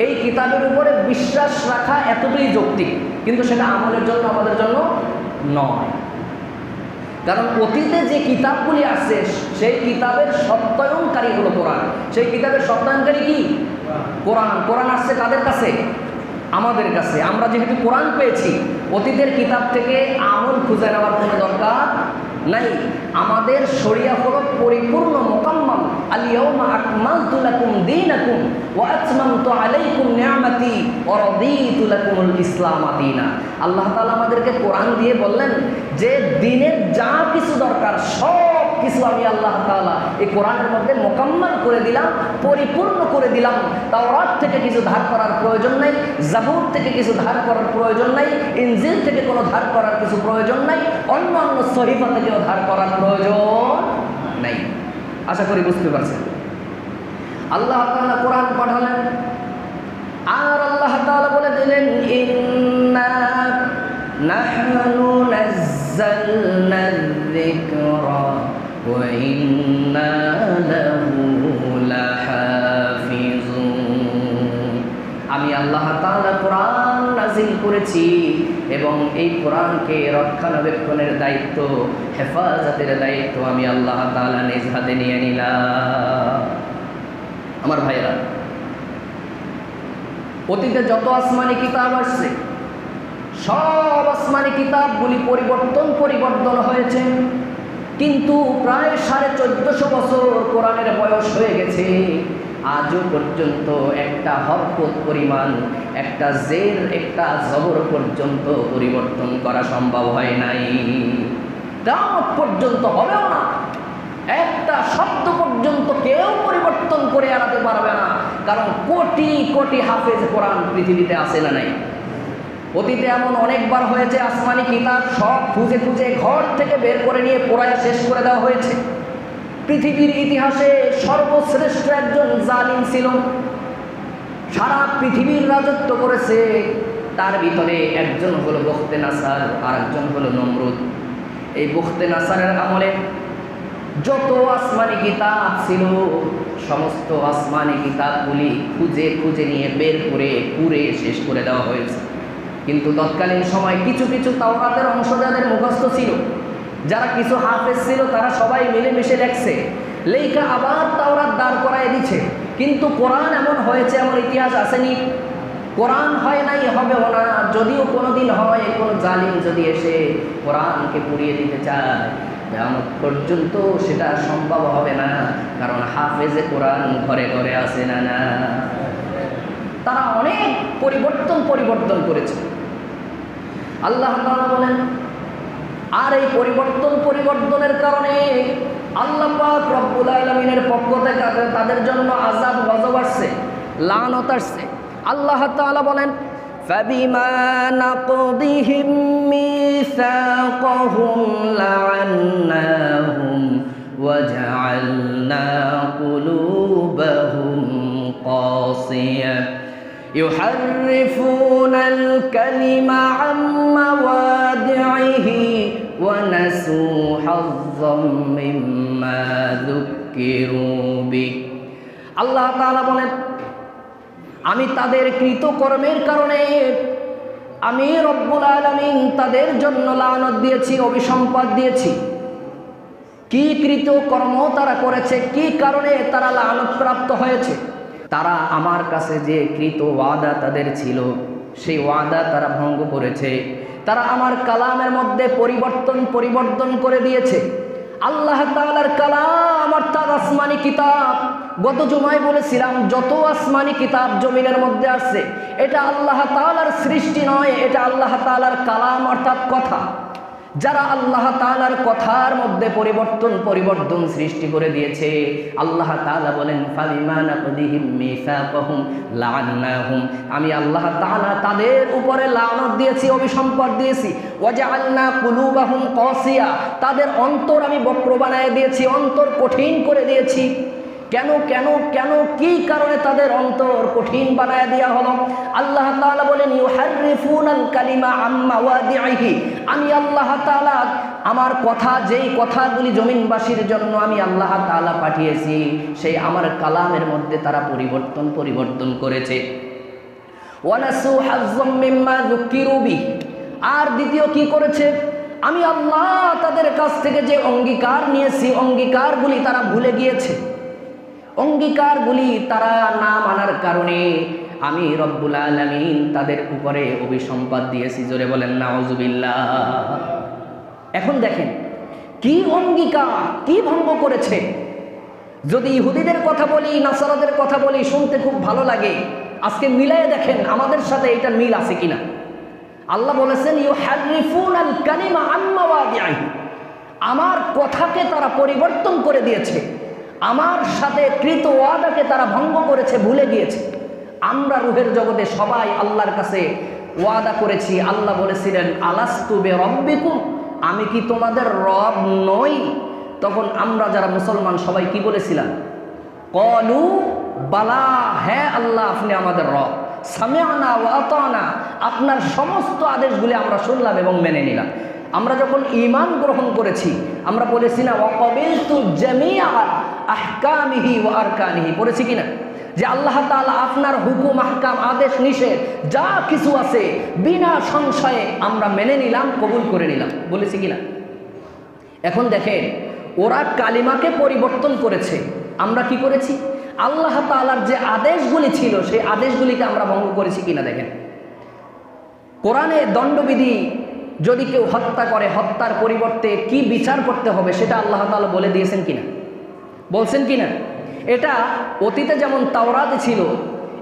এই কিতাবের উপরে বিশ্বাস রাখা এতটাই যৌক্তিক, কিন্তু সেটা আমলের জন্য, আমাদের জন্য নয়। কারণ অতীতে যে কিতাবগুলি আছে, সেই কিতাবের সত্যায়নকারী হলো কোরআন। সেই কিতাবের সত্যায়নকারী কি? কোরআন। কোরআন আসছে কাদের কাছে? আমাদের কাছে। আমরা যেহেতু কোরআন পেয়েছি, অতীতের কিতাব থেকে আমল খুঁজে নেওয়ার কোনো দরকার নাই। আমাদের শরিয়া হলো পরিপূর্ণ, মোকাম্মাল। আল ইয়াউমা আকমালতু লাকুম দীনাকুম ওয়া আতমামতু আলাইকুম নি'মাতি ওয়া রাদিতু লাকুমুল ইসলাম দীনা। আল্লাহ তাআলা আমাদেরকে কোরআন দিয়ে বললেন যে দিনের যা কিছু দরকার সব কিছু আমি আল্লাহ তাআলা এই কোরআনের মধ্যে মোকাম্মাল করে দিলাম, পরিপূর্ণ করে দিলাম। তাওরাত থেকে কিছু ধার করার প্রয়োজন নাই, জাবুর থেকে কিছু ধার করার প্রয়োজন নাই, ইনজিল থেকে কোনো ধার করার কিছু প্রয়োজন নাই, অন্যান্য সহিফা থেকেও ধার করার প্রয়োজন নাই। আশা করি বুঝতে পারছেন। আল্লাহ তাআলা কোরআন পাঠালেন, আর আল্লাহ তাআলা বলে দিলেন, ইন্না নাহনু নাযালনা যিকরা ওয়া ইন্না লাহু লাহাফিজুন। আমি আল্লাহ তাআলা কোরআন নাজিল করেছি এবং এই কোরআনকে রক্ষণাবেক্ষণের দায়িত্ব, হেফাজতের দায়িত্ব আমি আল্লাহ তাআলা নিজ হাতে নিয়ে নিলাম। আমার ভাইয়েরা, অতীতে যত আসমানি কিতাব আসছে, সব আসমানি কিতাবগুলি পরিবর্তন হয়েছে। কিন্তু প্রায় 1450 বছর কোরআনের বয়স হয়ে গেছে, আজও পর্যন্ত একটা হরকত পরিমাণ, একটা জের, একটা জবর পর্যন্ত পরিবর্তন করা সম্ভব হয় নাই। কিয়ামত পর্যন্ত হবেও না। একটা শব্দ পর্যন্ত কেউ পরিবর্তন করে আনাতে পারবে না, কারণ কোটি কোটি হাফেজ কোরআন পৃথিবীতে আছে না নাই? অতীতে এমন অনেকবার হয়েছে আসমানি কিতাব সব খুঁজে খুঁজে ঘর থেকে বের করে নিয়ে পোড়ায় শেষ করে দেওয়া হয়েছে। পৃথিবীর ইতিহাসে সর্বশ্রেষ্ঠ একজন জালিম ছিল, সারা পৃথিবীর রাজত্ব করেছে। তার ভিতরে একজন হলো বখতে নাসার, আর একজন হলো নমরুদ। এই বখতে নাসারের আমলে যত আসমানি কিতাব ছিল সমস্ত আসমানি কিতাবগুলি খুঁজে খুঁজে নিয়ে বের করে পুড়ে শেষ করে দেওয়া হয়েছে। কিন্তু তৎকালীন সময় কিছু কিছু তাওরাতের অংশ যাদের মুখস্থ ছিল, যারা কিছু হাফেজ ছিল, তারা সবাই মিলেমিশে লেখছে, লেখা আবার তাওরাত দাঁড় করায় দিচ্ছে। কিন্তু কোরআন এমন হয়েছে, এমন ইতিহাস আসেনি। কোরআন হয় নাই, হবেও না। যদিও কোনোদিন হয়, কোনো জালিম যদি এসে কোরআনকে পুড়িয়ে দিতে চায়, কিয়ামত পর্যন্ত সেটা সম্ভব হবে না, কারণ হাফেজে কোরআন ঘরে ঘরে আসে না। না, তারা অনেক পরিবর্তন করেছে। আল্লাহ তাআলা বলেন, আর এই পরিবর্তনের কারণে আল্লাহ পাক রব্বুল আলামিনের পক্ষ থেকে তাদের জন্য আযাব গজব আসছে, লানত আসছে। আল্লাহ তাআলা বলেন, فَبِمَا نَقْضِهِمْ مِيثَاقَهُمْ لَعَنَّاهُمْ وَجَعَلْنَا قُلُوبَهُمْ قَاسِيَةً يُحَرِّفُونَ الْكَلِمَ عَن مَّوَاضِعِهِ وَنَسُوا حَظًّا مِّمَّا ذُكِّرُوا بِهِ। আল্লাহ তাআলা বলেন, আমি তাদের কৃতকর্মের কারণে আমি রব্বুল আলামিন তাদের জন্য লানত দিয়েছি, অভিসম্পাদ দিয়েছি। কি কৃতকর্ম তারা করেছে, কি কারণে তারা লানত প্রাপ্ত হয়েছে? তারা আমার কাছে যে কৃত ওয়াদা তাদের ছিল, সেই ওয়াদা তারা ভঙ্গ করেছে। তারা আমার কালামের মধ্যে পরিবর্তন করে দিয়েছে। আল্লাহ তাআলার কালাম অর্থাৎ আসমানি কিতাব, গত জুমায় বলেছিলাম যত আসমানি কিতাব জমিনের মধ্যে আসছে, এটা আল্লাহ তাআলার সৃষ্টি নয়, এটা আল্লাহ তাআলার কালাম অর্থাৎ কথা। যারা আল্লাহ তাআলার কথার মধ্যে পরিবর্তন সৃষ্টি করে দিয়েছে, আল্লাহ তাআলা বলেন, ফাবিমা নাকদিহিম মিসাকাহুম লাআন্নাহুম, আমি আল্লাহ তাআলা তাদের উপরে লানত দিয়েছি, অভিসম্পদ দিয়েছি। ওয়াজআলনা কুলুবাহুম কাসিয়া, তাদের অন্তর আমি বক্র বানায় দিয়েছি, অন্তর কঠিন করে দিয়েছি। কেন কি কারণে তাদের অন্তর কঠিন বানায় দেওয়া হলো? আল্লাহ তাআলা বলেন, ইউহাররিফুনাল কালিমা আম মাওয়াদিহি, আমি আল্লাহ তাআলা আমার কথা, যেই কথাগুলি জমিনবাসীর জন্য আমি আল্লাহ তাআলা পাঠিয়েছি, সেই আমার কালামের মধ্যে তারা পরিবর্তন করেছে। ওয়ানাসু হাজ্জাম মিম্মা যুকিরু বিহি, আর দ্বিতীয় কি করেছে? আমি আল্লাহ তাদের কাছ থেকে যে অঙ্গীকার নিয়েছি, অঙ্গীকারগুলি তারা ভুলে গিয়েছে। অঙ্গীকারগুলি তারা না মানার কারণে আমি রব্বুল আলামিন তাদের উপরে অভিসম্পাদ দিয়েছি। জোরে বলেন নাউজুবিল্লাহ। এখন দেখেন কি অঙ্গীকার, কি ভঙ্গ করেছে। যদি ইহুদিদের কথা বলি, নাসারাদের কথা বলি, শুনতে খুব ভালো লাগে। আজকে মিলায়ে দেখেন আমাদের সাথে এটা মিল আছে কিনা। আল্লাহ বলেছেন, ইউহাররিফুনাল কালিমা আন মাওয়াদিহি, আমার কথাকে তারা পরিবর্তন করে দিয়েছে, আমার সাথে কৃত ওয়াদাকে তারা ভঙ্গ করেছে, ভুলে গিয়েছে। আমরা রূহের জগতে সবাই আল্লাহর কাছে ওয়াদা করেছি। আল্লাহ বলেছিলেন, আলাস্তু বিরাব্বিকুম, আমি কি তোমাদের রব নই? তখন আমরা যারা মুসলমান সবাই কি বলেছিলাম? ক্বালু বালা, হ্যাঁ আল্লাহ আপনি আমাদের রব। সামি'না ওয়া আতা'না, আপনার সমস্ত আদেশগুলি আমরা শুনলাম এবং মেনে নিলাম। আমরা যখন ঈমান গ্রহণ করেছি, আমরা বলেছি না, ওয়া ক্বাবিলতু জামিআ আহকামিহি ওয়া আরকানিহি, পড়েছি কিনা? যে আল্লাহ তাআলা আপনার হুকুম, আহকাম, আদেশ নিষেধ যা কিছু আছে বিনা সংশয়ে আমরা মেনে নিলাম, কবুল করে নিলাম, বলেছি কিনা? এখন দেখেন ওরা কালিমাকে পরিবর্তন করেছে, আমরা কি করেছি? আল্লাহ তাআলার যে আদেশগুলি ছিল সেই আদেশগুলিকে আমরা ভঙ্গ করেছি কিনা দেখেন। কোরআনে দণ্ডবিধি যদি কেউ হত্যা করে, হত্যার পরিবর্তে কি বিচার করতে হবে সেটা আল্লাহ তাআলা বলে দিয়েছেন কিনা? বলছেন কিনা? এটা অতীতে যেমন তাওরাতে ছিল,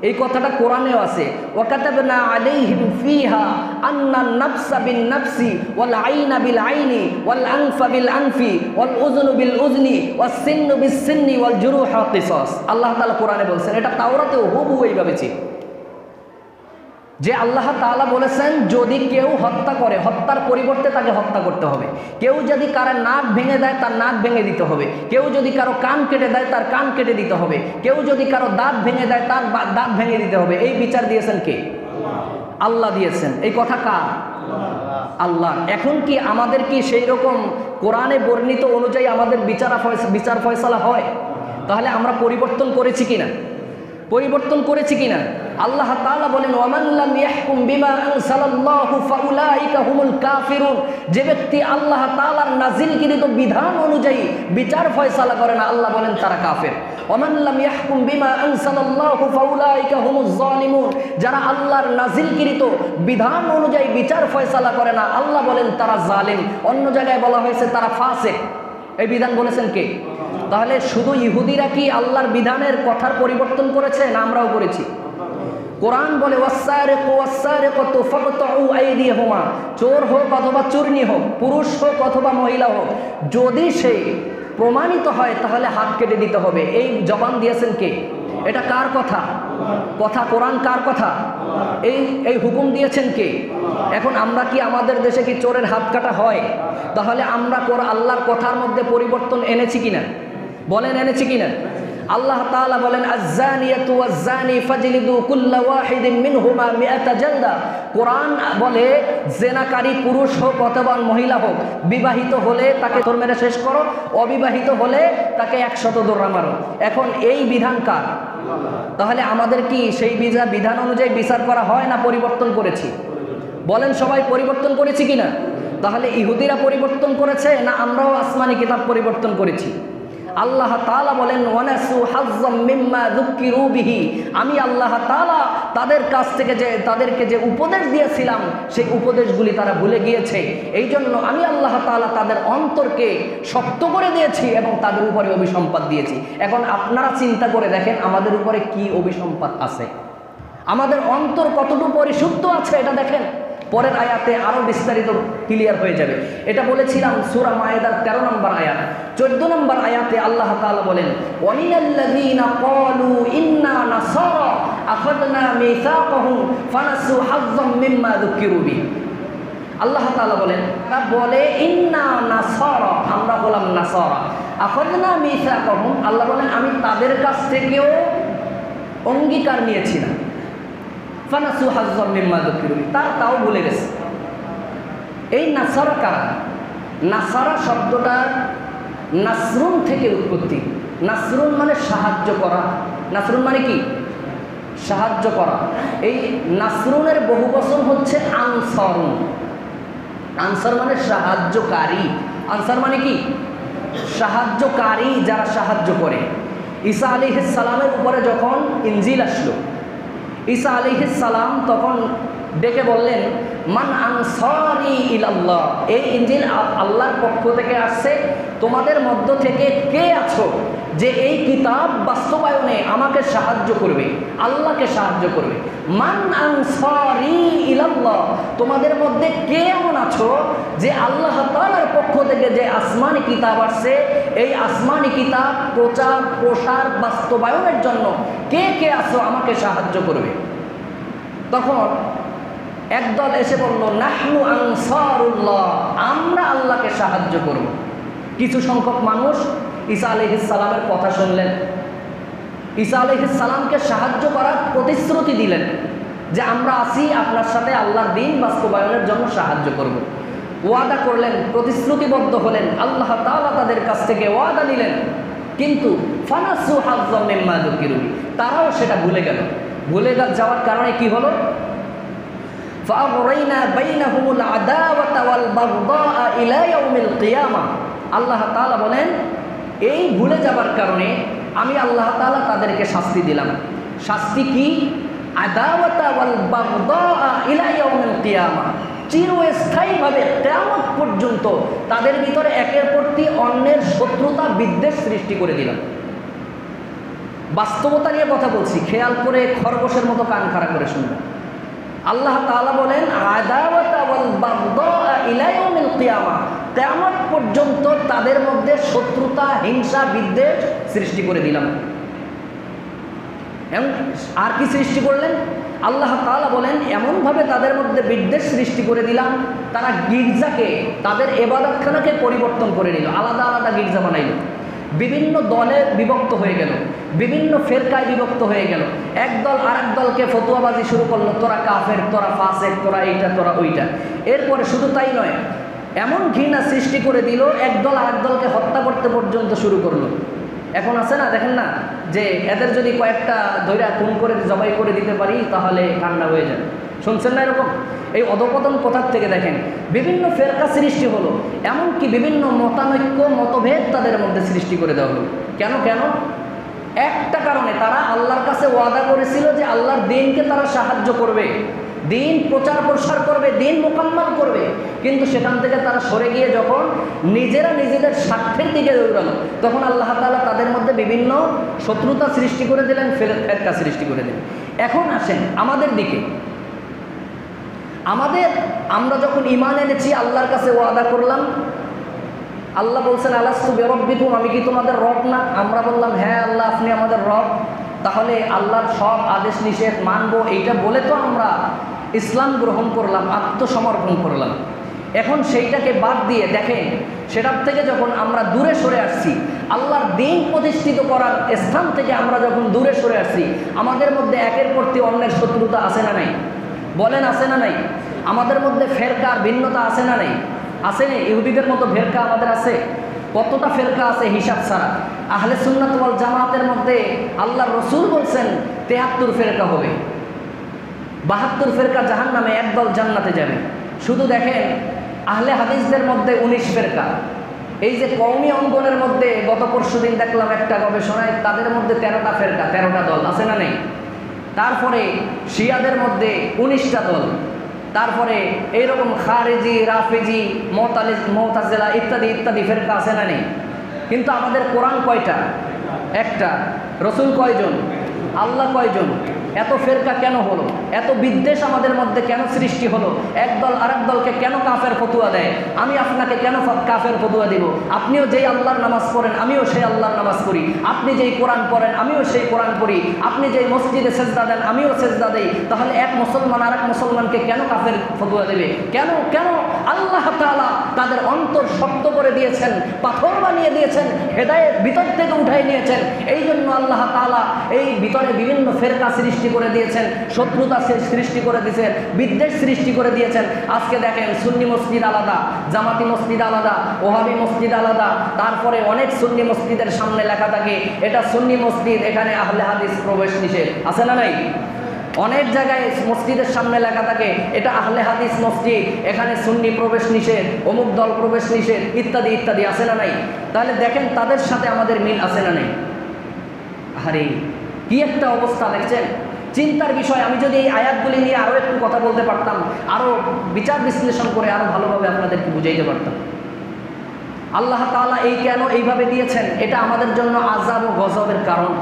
এই কথাটা কোরআনেও আছে। ওয়াকাতাবনা আলাইহিম ফিহা আন্নান নাফসা বিন নাফসি ওয়াল আইনা বিল আইনি ওয়াল আনফা বিল আনফি ওয়াল উযনু বিল উযনি ওয়াস সিন্নু বিস সিন্নি ওয়াল জুরুহা কিসাস। আল্লাহ তাআলা কোরআনে বলছেন, এটা তাওরাতেও হুবহু এইভাবে ছিল, যে আল্লাহ তাআলা বলেছেন যদি কেউ হত্যা করে, হত্যার পরিবর্তে তাকে হত্যা করতে হবে। কেউ যদি কারো নাক ভেঙে দেয়, তার নাক ভেঙে দিতে হবে। কেউ যদি কারো কান কেটে দেয়, তার কান কেটে দিতে হবে। কেউ যদি কারো দাঁত ভেঙে দেয়, তার দাঁত ভেঙে দিতে হবে। এই বিচার দিয়েছেন কে? আল্লাহ দিয়েছেন। এই কথা কার? আল্লাহ। এখন কি আমাদের কি সেই রকম কোরআনে বর্ণিত অনুযায়ী আমাদের বিচার ফয়সালা হয়? তাহলে আমরা পরিবর্তন করেছি কিনা? পরিবর্তন করেছি কিনা? আল্লাহ তাআলা বলেন, ওয়ামান লাম ইয়াহকুম বিমা আনজালাল্লাহু ফাউলাইকা হুমুল কাফিরুন। যে ব্যক্তি আল্লাহ তাআলার নাজিলকৃত বিধান অনুযায়ী বিচার ফয়সালা করে না, আল্লাহ বলেন তারা কাফের। ওয়ামান লাম ইয়াহকুম বিমা আনজালাল্লাহু ফাউলাইকা হুমুজ জালিমুন। যারা আল্লাহর নাজিলকৃত বিধান অনুযায়ী বিচার ফয়সালা করে না, আল্লাহ বলেন তারা জালিম। অন্য জায়গায় বলা হয়েছে তারা ফাসিক। এই বিধান বলেছেন কে? তাহলে শুধু ইহুদিরা কি আল্লাহর বিধানের কথার পরিবর্তন করেছে, না আমরাও করেছি? কোরআন বলে ওয়াসসারিকু ওয়াসসারিকাতু ফাকতাউ আইদিয়াহুমা। চোর হোক অথবা চুরনি হোক, পুরুষ হোক অথবা মহিলা হোক, যদি সে প্রমাণিত হয় তাহলে হাত কেটে দিতে হবে। এই জবান দিয়েছেন কে? এটা কার কথা? কথা কোরআন কার কথা? এই হুকুম দিয়েছেন কে? এখন আমরা কি আমাদের দেশে কি চোরের হাত কাটা হয়? তাহলে আমরা আল্লাহর কথার মধ্যে পরিবর্তন এনেছি কিনা? বলেন এনেছি কিনা? আল্লাহ তাআলা বলেন, আয-যানিয়াতু ওয়াজ-যানি ফাজলিদু কুল্লা ওয়াহিদিন মিনহুমা মিআতা জালদা। কোরআন বলে জেনাকারী পুরুষ হোক অথবা মহিলা হোক, বিবাহিত হলে তাকে দৌড় মেরে শেষ করো, অবিবাহিত হলে তাকে 100 দৌড়া মারো। এখন এই বিধান কার? তাহলে আমাদের কি সেই বিধান অনুযায়ী বিচার করা হয় না পরিবর্তন করেছি? বলেন সবাই পরিবর্তন করেছি কিনা? তাহলে ইহুদিরা পরিবর্তন করেছে না আমরাও আসমানি কিতাব পরিবর্তন করেছি? আল্লাহ তাআলা বলেন, ওয়ানাসু হাজ্জাম মিম্মা যুক্কিরু বিহি। আমি আল্লাহ তাআলা তাদের কাছ থেকে তাদেরকে যে উপদেশ দিয়েছিলাম সেই উপদেশগুলি তারা ভুলে গিয়েছে। এই জন্য আমি আল্লাহ তাআলা তাদের অন্তরকে শক্ত করে দিয়েছি এবং তাদের উপরে অভিসম্পাদ দিয়েছি। এখন আপনারা চিন্তা করে দেখেন আমাদের উপরে কি অভিসম্পাদ আছে, আমাদের অন্তর কতটুকু পরিশুদ্ধ আছে এটা দেখেন। পরের আয়াতে আরো বিস্তারিত ক্লিয়ার হয়ে যাবে। এটা বলেছিলাম সূরা মায়েদার 13 নম্বর আয়াত। 14 নম্বর আয়াতে আল্লাহ তাআলা বলেন, ওয়ামিনাল্লাযীনা ক্বালু ইন্না নাসারা আখাযনা মিসাকাহুম ফানাসু হাজ্জাম মিম্মা যুক্কিরু বিহি। আল্লাহ তাআলা বলেন, তারা বলে ইন্না নাসারা, আমরা বললাম নাসারা, আখাযনা মিসাকাহুম, আল্লাহ বলেন আমি তাদের কাছ থেকেও অঙ্গীকার নিয়েছিলাম। ফানাসু হাজ্জাম মিম্মা যুক্কিরু বিহি, তাও ভুলে গেছে। এই নাসারা কারা? নাসারা শব্দটা নাসরুন থেকে উৎপত্তি। নাসরুন মানে সাহায্য করা। নাসরুন মানে কি? সাহায্য করা। এই নাসরুনের বহু বচন হচ্ছে আনসারুন। আনসার মানে সাহায্যকারী। আনসার মানে কি? সাহায্যকারী, যারা সাহায্য করে। ঈসা আলাইহিস সালামের উপরে যখন ইনজিল আসলো, ঈসা আলাইহিস সালাম তখন ডেকে বললেন, মান আনসারি ইলাল্লাহ। এই ইনজিল আল্লাহর পক্ষ থেকে আসছে, তোমাদের মধ্য থেকে কে আছো যে এই কিতাব বাস্তবায়নে আমাকে সাহায্য করবে, আল্লাহকে সাহায্য করবে। মান আনসারি ইলাল্লাহ, তোমাদের মধ্যে কে এমন আছো যে আল্লাহ তাআলার পক্ষ থেকে যে আসমানি কিতাব আসছে, এই আসমানি কিতাব প্রচার প্রসার বাস্তবায়নের জন্য কে কে আছো আমাকে সাহায্য করবে। তখন একদল এসে বলল, নাহনু আনসারুল্লাহ, আমরা আল্লাহকে সাহায্য করব। কিছু সংখ্যক মানুষ ঈসা আলাইহিস সালামের কথা শুনলেন, ঈসা আলাইহিস সালামকে সাহায্য করার প্রতিশ্রুতি দিলেন যে আমরা আছি আপনার সাথে, আল্লাহর দ্বীন বাস্তবায়নের জন্য সাহায্য করব। ওয়াদা করলেন, প্রতিশ্রুতিবদ্ধ হলেন। আল্লাহ তাআলা তাদের কাছ থেকে ওয়াদা নিলেন, কিন্তু ফানাসু হাজ্জাম মিম্মা যুক্কিরু বিহি, তারাও সেটা ভুলে গেল। ভুলে যাওয়ার কারণে কি হলো? ফাআগরাইনা বাইনাহুমুল আদাওয়াতা ওয়াল বাগদাআ ইলা ইয়াউমিল কিয়ামা। আল্লাহ তাআলা বলেন, এই ভুলে যাবার কারণে আমি আল্লাহ তাআলা তাদেরকে শাস্তি দিলাম। শাস্তি কি? আদাওয়াতা ওয়াল বাগদাআ ইলা ইয়াউমিল কিয়ামা, চিরস্থায়ীভাবে কিয়ামত পর্যন্ত তাদের ভিতরে একের প্রতি অন্যের শত্রুতা বিদ্বেষ সৃষ্টি করে দিলাম। বাস্তবতা নিয়ে কথা বলছি, খেয়াল করে খরগোশের মতো কান খাড়া করে শুনবেন। আল্লাহ তাআলা বলেন আদাওয়াতা ওয়াল বাগদা ইলা ইয়াউমিল কিয়ামা, কিয়ামত পর্যন্ত তাদের মধ্যে শত্রুতা, হিংসা, বিদ্বেষ সৃষ্টি করে দিলাম। আর কি সৃষ্টি করলেন? আল্লাহ তাআলা বলেন এমনভাবে তাদের মধ্যে বিদ্বেষ সৃষ্টি করে দিলাম, তারা গির্জাকে, তাদের ইবাদতখানাকে পরিবর্তন করে নিল, আলাদা আলাদা গির্জা বানাইল, বিভিন্ন দলে বিভক্ত হয়ে গেল, বিভিন্ন ফেরকায় বিভক্ত হয়ে গেল। একদল আরেক দলকে ফতোয়াবাজি শুরু করলো, তোরা কাফের, তোরা ফাসেক, তোরা এইটা, তোরা ওইটা। এরপরে শুধু তাই নয়, এমন ঘৃণা সৃষ্টি করে দিল, একদল আরেক দলকে হত্যা করতে পর্যন্ত শুরু করলো। এখন আছে না, দেখেন না যে এদের যদি কয়েকটা ধৈর্য খুন করে জবাই করে দিতে পারি তাহলে ঠান্ডা হয়ে যায়। শুনছেন না এরকম? এই অধপতন কোথার থেকে দেখেন, বিভিন্ন ফেরকা সৃষ্টি হলো, এমনকি বিভিন্ন মতানৈক্য, মতভেদ তাদের মধ্যে সৃষ্টি করে দেওয়া হলো। কেন কেন? একটা কারণে, তারা আল্লাহর কাছে ওয়াদা করেছিল যে আল্লাহর দ্বীনকে তারা সাহায্য করবে, দ্বীন প্রচার প্রসার করবে, দ্বীন মোকাম্মল করবে। কিন্তু সেখান থেকে তারা সরে গিয়ে যখন নিজেরা নিজেদের স্বার্থের দিকে দৌড়ালো, তখন আল্লাহ তাআলা তাদের মধ্যে বিভিন্ন শত্রুতা সৃষ্টি করে দিলেন, ফেরকা সৃষ্টি করে দিলেন। এখন আসেন আমাদের দিকে। আমরা যখন ঈমান এনেছি, আল্লাহর কাছে ওয়াদা করলাম, আল্লাহ বলছেন আলাস্তু বিরাব্বিকুম, আমি কি তোমাদের রব না? আমরা বললাম হ্যাঁ আল্লাহ, আপনি আমাদের রব। তাহলে আল্লাহর সব আদেশ নিষেধ মানব, এইটা বলে তো আমরা ইসলাম গ্রহণ করলাম, আত্মসমর্পণ করলাম। এখন সেইটাকে বাদ দিয়ে দেখেন, সেটার থেকে যখন আমরা দূরে সরে আসছি, আল্লাহর দ্বীন প্রতিষ্ঠিত করার স্থান থেকে আমরা যখন দূরে সরে আসছি, আমাদের মধ্যে একের প্রতি অন্যের শত্রুতা আছে না নাই? বলেন আছে না নাই? আমাদের মধ্যে ফেরকার ভিন্নতা আছে না নাই? আছে না? ইহুদিদের মতো ফেরকা আমাদের আছে। কতটা ফেরকা আছে হিসাব ছাড়া। আহলে সুন্নাত ওয়াল জামাতের মধ্যে আল্লাহর রসুল বলছেন 73 ফেরকা হবে, 72 ফেরকা জাহান্নামে, একদল জান্নাতে যাবে। শুধু দেখেন আহলে হাদিসদের মধ্যে 19 ফেরকা। এই যে কওমি অঙ্গনের মধ্যে গত পরশুদিন দেখলাম একটা গবেষণায়, তাদের মধ্যে 13টা ফেরকা, 13টা দল আছে না নেই? তারপরে শিয়াদের মধ্যে 19টা দল, তারপরে এইরকম খারেজি, রাফেজি, মুতাজিলা ইত্যাদি ইত্যাদি ফেরকা আছে না নেই? কিন্তু আমাদের কোরআন কয়টা? একটা। রসুল কয়জন? আল্লাহ কয়জন? এত ফেরকা কেন হলো? এত বিদ্বেষ আমাদের মধ্যে কেন সৃষ্টি হলো? একদল আরেক দলকে কেন কাফের ফতুয়া দেয়? আমি আপনাকে কেন কাফের ফতুয়া দিব? আপনিও যেই আল্লাহর নামাজ পড়েন, আমিও সেই আল্লাহর নামাজ পড়ি। আপনি যেই কোরআন পড়েন, আমিও সেই কোরআন পড়ি। আপনি যেই মসজিদে সেজদা দেন, আমিও সেজদা দেই। তাহলে এক মুসলমান আরেক মুসলমানকে কেন কাফের ফতুয়া দেবে? কেন কেন? আল্লাহ তাআলা তাদের অন্তর শক্ত করে দিয়েছেন, পাথর বানিয়ে দিয়েছেন, হেদায়েত ভিতর থেকে উঠাই নিয়েছেন। এই জন্য আল্লাহ তাআলা এই ভিতরে বিভিন্ন ফেরকা সৃষ্টি করে দিয়েছেন, শত্রুতা সৃষ্টি করে দিয়েছেন, বিদ্বেষ সৃষ্টি করে দিয়েছেন। আজকে দেখেন সুন্নি মসজিদ আলাদা, জামাতি মসজিদ আলাদা, ওহাবি মসজিদ আলাদা। তারপরে অনেক সুন্নি মসজিদের সামনে লেখা থাকে এটা সুন্নি মসজিদ, এখানে আহলে হাদিস প্রবেশ নিষেধ, আছে না নাই? অনেক জায়গায় মসজিদের সামনে লেখা থাকে এটা আহলে হাদিস মসজিদ, এখানে সুন্নি প্রবেশ নিষেধ, অমুক দল প্রবেশ নিষেধ, ইত্যাদি ইত্যাদি, আছে না নাই? তাহলে দেখেন তাদের সাথে আমাদের মিল আছে না নাই? আরে কি একটা অবস্থা দেখছেন, চিন্তার বিষয়। আমি যদি এই আয়াতগুলি নিয়ে আরও একটু কথা বলতে পারতাম, আরও বিচার বিশ্লেষণ করে আরও ভালোভাবে আপনাদেরকে বুঝাইতে পারতাম। আল্লাহ তাআলা এই কেন এইভাবে দিয়েছেন, এটা আমাদের জন্য আযাব ও গজবের কারণ।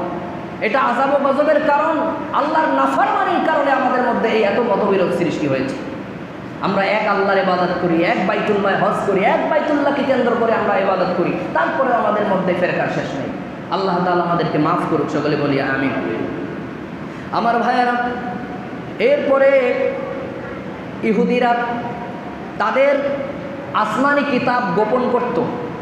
এটা আযাব ও গজবের কারণ। আল্লাহর নাফরমানির কারণে আমাদের মধ্যে এই এত মতবিরোধ সৃষ্টি হয়েছে। আমরা এক আল্লাহর ইবাদত করি, এক বাইতুল্লাহ হজ করি, এক বাইতুল্লাহকে কেন্দ্র করে আমরা ইবাদত করি, তারপরে আমাদের মধ্যে ফেরকার শেষ নেই। আল্লাহ তাআলা আমাদেরকে মাফ করুক, সকলে বলি আমিন। আমার ভাইয়েরা, এরপরে ইহুদিরা তাদের আসমানি কিতাব গোপন করত,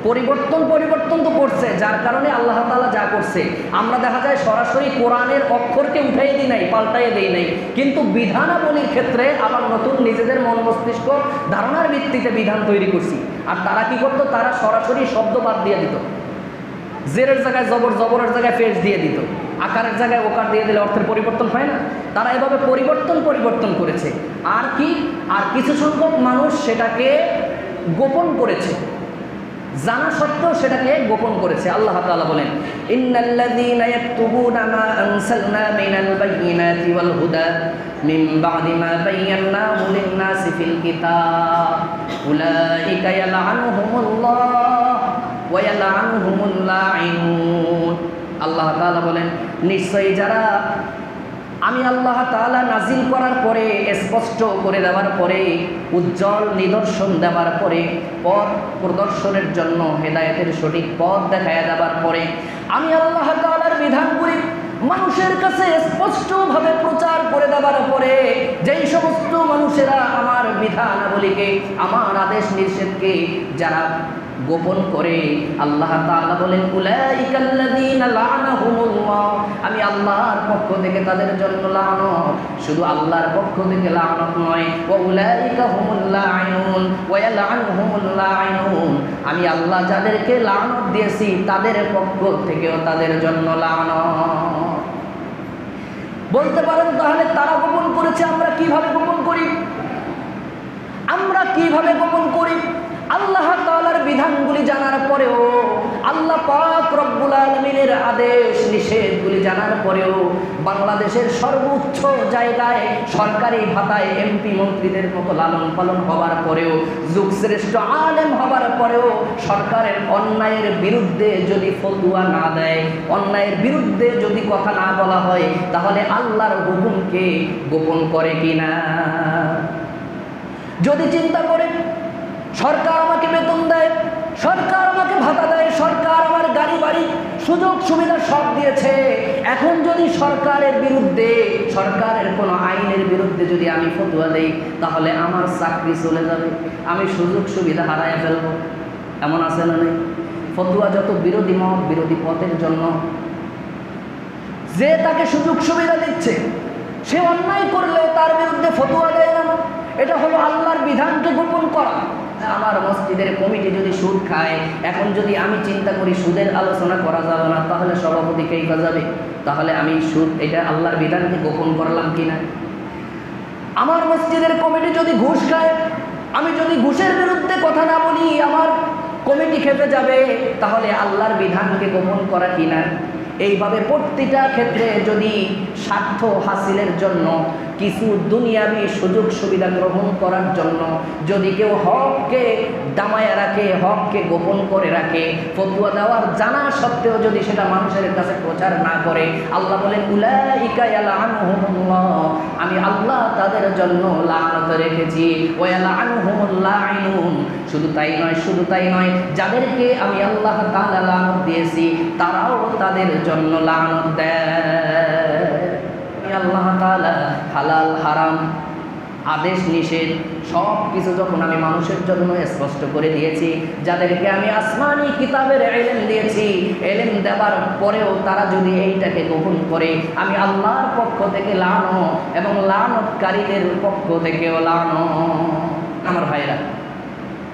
পরিবর্তন তো করছে, যার কারণে আল্লাহ তাআলা যা করছে আমরা দেখা যায় সরাসরি কোরআনের অক্ষরকে উঠাই দিই নাই, পাল্টাইয়ে দিই নাই, কিন্তু বিধানাবলীর ক্ষেত্রে আবার নতুন নিজেদের মন মস্তিষ্ক ধারণার ভিত্তিতে বিধান তৈরি করছি। আর তারা কি করতো? তারা সরাসরি শব্দ বাদ দিয়ে দিত, জেরের জায়গায় জবর, জবরের জায়গায় পেশ দিয়ে দিত, আকারের জায়গায় ওকার দিয়ে দিলে অর্থের পরিবর্তন হয় না? তারা এভাবে পরিবর্তন করেছে। আর কি? আর কিছু সংখ্যক মানুষ সেটাকে গোপন করেছে, জানা সত্ত্বেও সেটাকে গোপন করেছে। আল্লাহ তাআলা বলেন ইন্নাল্লাযীনা ইয়াকতুবুনা মা আনসালনা মিনাল বায়িনাতি ওয়াল হুদা মিন বাদি মা বায়্যানাহু লিন-নাসি ফিল কিতাব উলাইকা ইয়ালআনুহুমুল্লাহ ওয়া ইয়ালআনুহুমুল লাঈনুন। আল্লাহ তাআলা বলেন, নিশ্চয়ই যারা আমি আল্লাহ তাআলা নাজিল করার পরে, স্পষ্ট করে দেওয়ার পরে, উজ্জ্বল নিদর্শন দেওয়ার পরে, পথ প্রদর্শনের জন্য হেদায়েতের সঠিক পথ দেখায় দেওয়ার পরে, আমি আল্লাহ তাআলার বিধানগুলি মানুষের কাছে স্পষ্টভাবে প্রচার করে দেওয়ার পরে, যেই সমস্ত মানুষেরা আমার বিধানাবলীকে, আমার আদেশ নিষেধকে যারা গোপন করে, আল্লাহ তাআলা বলেন উলাইকাল্লাযীনা লা'নাহুমুল্লাহ, আমি আল্লাহর পক্ষ থেকে তাদের জন্য লানত, শুধু আল্লাহর পক্ষ থেকে লানত নয়, ওয়া উলাইকা হুমুল লাঈনুন ওয়া ইয়ালআনুহুমুল লাঈনুন, আমি আল্লাহ যাদেরকে লানত দিয়েছি তাদের পক্ষ থেকেও তাদের জন্য লানত। বলতে পারেন তাহলে তারা গোপন করেছে, আমরা কিভাবে গোপন করি? আমরা কিভাবে গোপন করি? আল্লাহ তাআলার বিধানগুলি জানার পরেও, আল্লাহ পাক রব্বুল আলামিনের আদেশ নিষেধগুলি জানার পরেও, বাংলাদেশের সর্বোচ্চ জায়গায় সরকারি ভাতায় এমপি মন্ত্রীদের মতো লালন পালন হওয়ার পরেও, যুগশ্রেষ্ঠ আলেম হওয়ার পরেও, সরকারের অন্যায়ের বিরুদ্ধে যদি ফতোয়া না দেয়, অন্যায়ের বিরুদ্ধে যদি কথা না বলা হয়, তাহলে আল্লাহর হুকুমকে গোপন করে কিনা? যদি চিন্তা করে সরকার আমাকে বেতন দেয়, সরকার আমাকে ভাতা দেয়, সরকার আমার গাড়ি বাড়ি সুযোগ সুবিধা সব দিয়েছে, এখন যদি সরকারের বিরুদ্ধে, সরকারের কোনো আইনের বিরুদ্ধে যদি আমি ফতোয়া দেই, তাহলে আমার চাকরি চলে যাবে, আমি সুযোগ সুবিধা হারায় ফেলবো। এমন আছে না নেই? ফতোয়া যত বিরোধী মত, বিরোধী পথের জন্য, যে তাকে সুযোগ সুবিধা দিচ্ছে সে অন্যায় করলেও তার বিরুদ্ধে ফতোয়া দেয় না, এটা হলো আল্লাহর বিধানকে গোপন করা। আমার মসজিদের কমিটি যদি সুদ খায়, এখন যদি আমি চিন্তা করি সুদের আলোচনা করা যাবে না, তাহলে সভাপতি কে যাবে? তাহলে আমি সুদ, এটা আল্লাহর বিধানকে গোপন করলাম কিনা? আমার মসজিদের কমিটি যদি ঘুষ খায়, আমি যদি ঘুষের বিরুদ্ধে কথা না বলি, আমার কমিটি খেপে যাবে, তাহলে আল্লাহর বিধানকে গোপন করা কিনা? এইভাবে প্রতিটা ক্ষেত্রে যদি স্বার্থ হাসিলের জন্য, কিছু দুনিয়াবি সুযোগ সুবিধা গ্রহণ করার জন্য যদি কেউ হককে দামায়া রাখে, হককে গোপন করে রাখে, ফতোয়া দেওয়ার জানা সত্ত্বেও যদি সেটা মানুষের কাছে প্রচার না করে, আল্লাহ বলেন উলাইকা ইয়ালআনুহুমুল্লাহ, আমি আল্লাহ তাদের জন্য লানত রেখেছি, ওয়া ইয়ালআনুহুমুল লাঈনুন। শুধু তাই নয়, শুধু তাই নয়, যাদেরকে আমি আল্লাহ তাআলা লানত দিয়েছি তারাও তাদের জন্য লানত দেয়। আল্লাহ তাআলা হালাল হারাম আদেশ নিষেধ সব কিছু যখন আমি মানুষের জন্য স্পষ্ট করে দিয়েছি, যাদেরকে আমি আসমানি কিতাবের ইলম দিয়েছি, ইলম দেওয়ার পরেও তারা যদি এইটাকে গোপন করে, আমি আল্লাহর পক্ষ থেকে লানত এবং লানতকারীদের পক্ষ থেকেও লানত। আমার ভাইরা,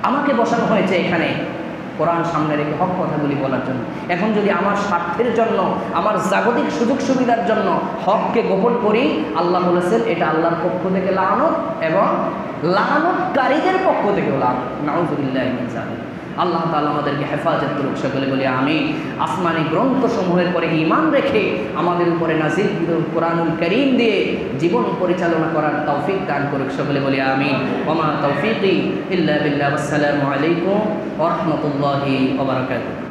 আমাকে বসানো হয়েছে এখানে কোরআন সামনে রেখে হক কথাগুলি বলার জন্য। এখন যদি আমার স্বার্থের জন্য, আমার জাগতিক সুযোগ সুবিধার জন্য হককে গোপন করি, আল্লাহ বলেছেন এটা আল্লাহর পক্ষ থেকে লানত এবং লানতকারীদের পক্ষ থেকেও লানত। নাউযুবিল্লাহি মিন যালিক। আল্লাহ তাআলা আমাদেরকে হেফাজত করুক, সকলে বলি আমিন। আসমানি গ্রন্থসমূহের পরে ঈমান রেখে আমাদের উপরে নাজিল কোরআনুল কারীম দিয়ে জীবন পরিচালনা করার তৌফিক দান করুক, সকলে বলি আমিন। ওয়া মা তাওফীকি ইল্লা বিল্লাহ। আসসালামু আলাইকুম ওয়া রাহমাতুল্লাহি ওয়া বারাকাতুহু।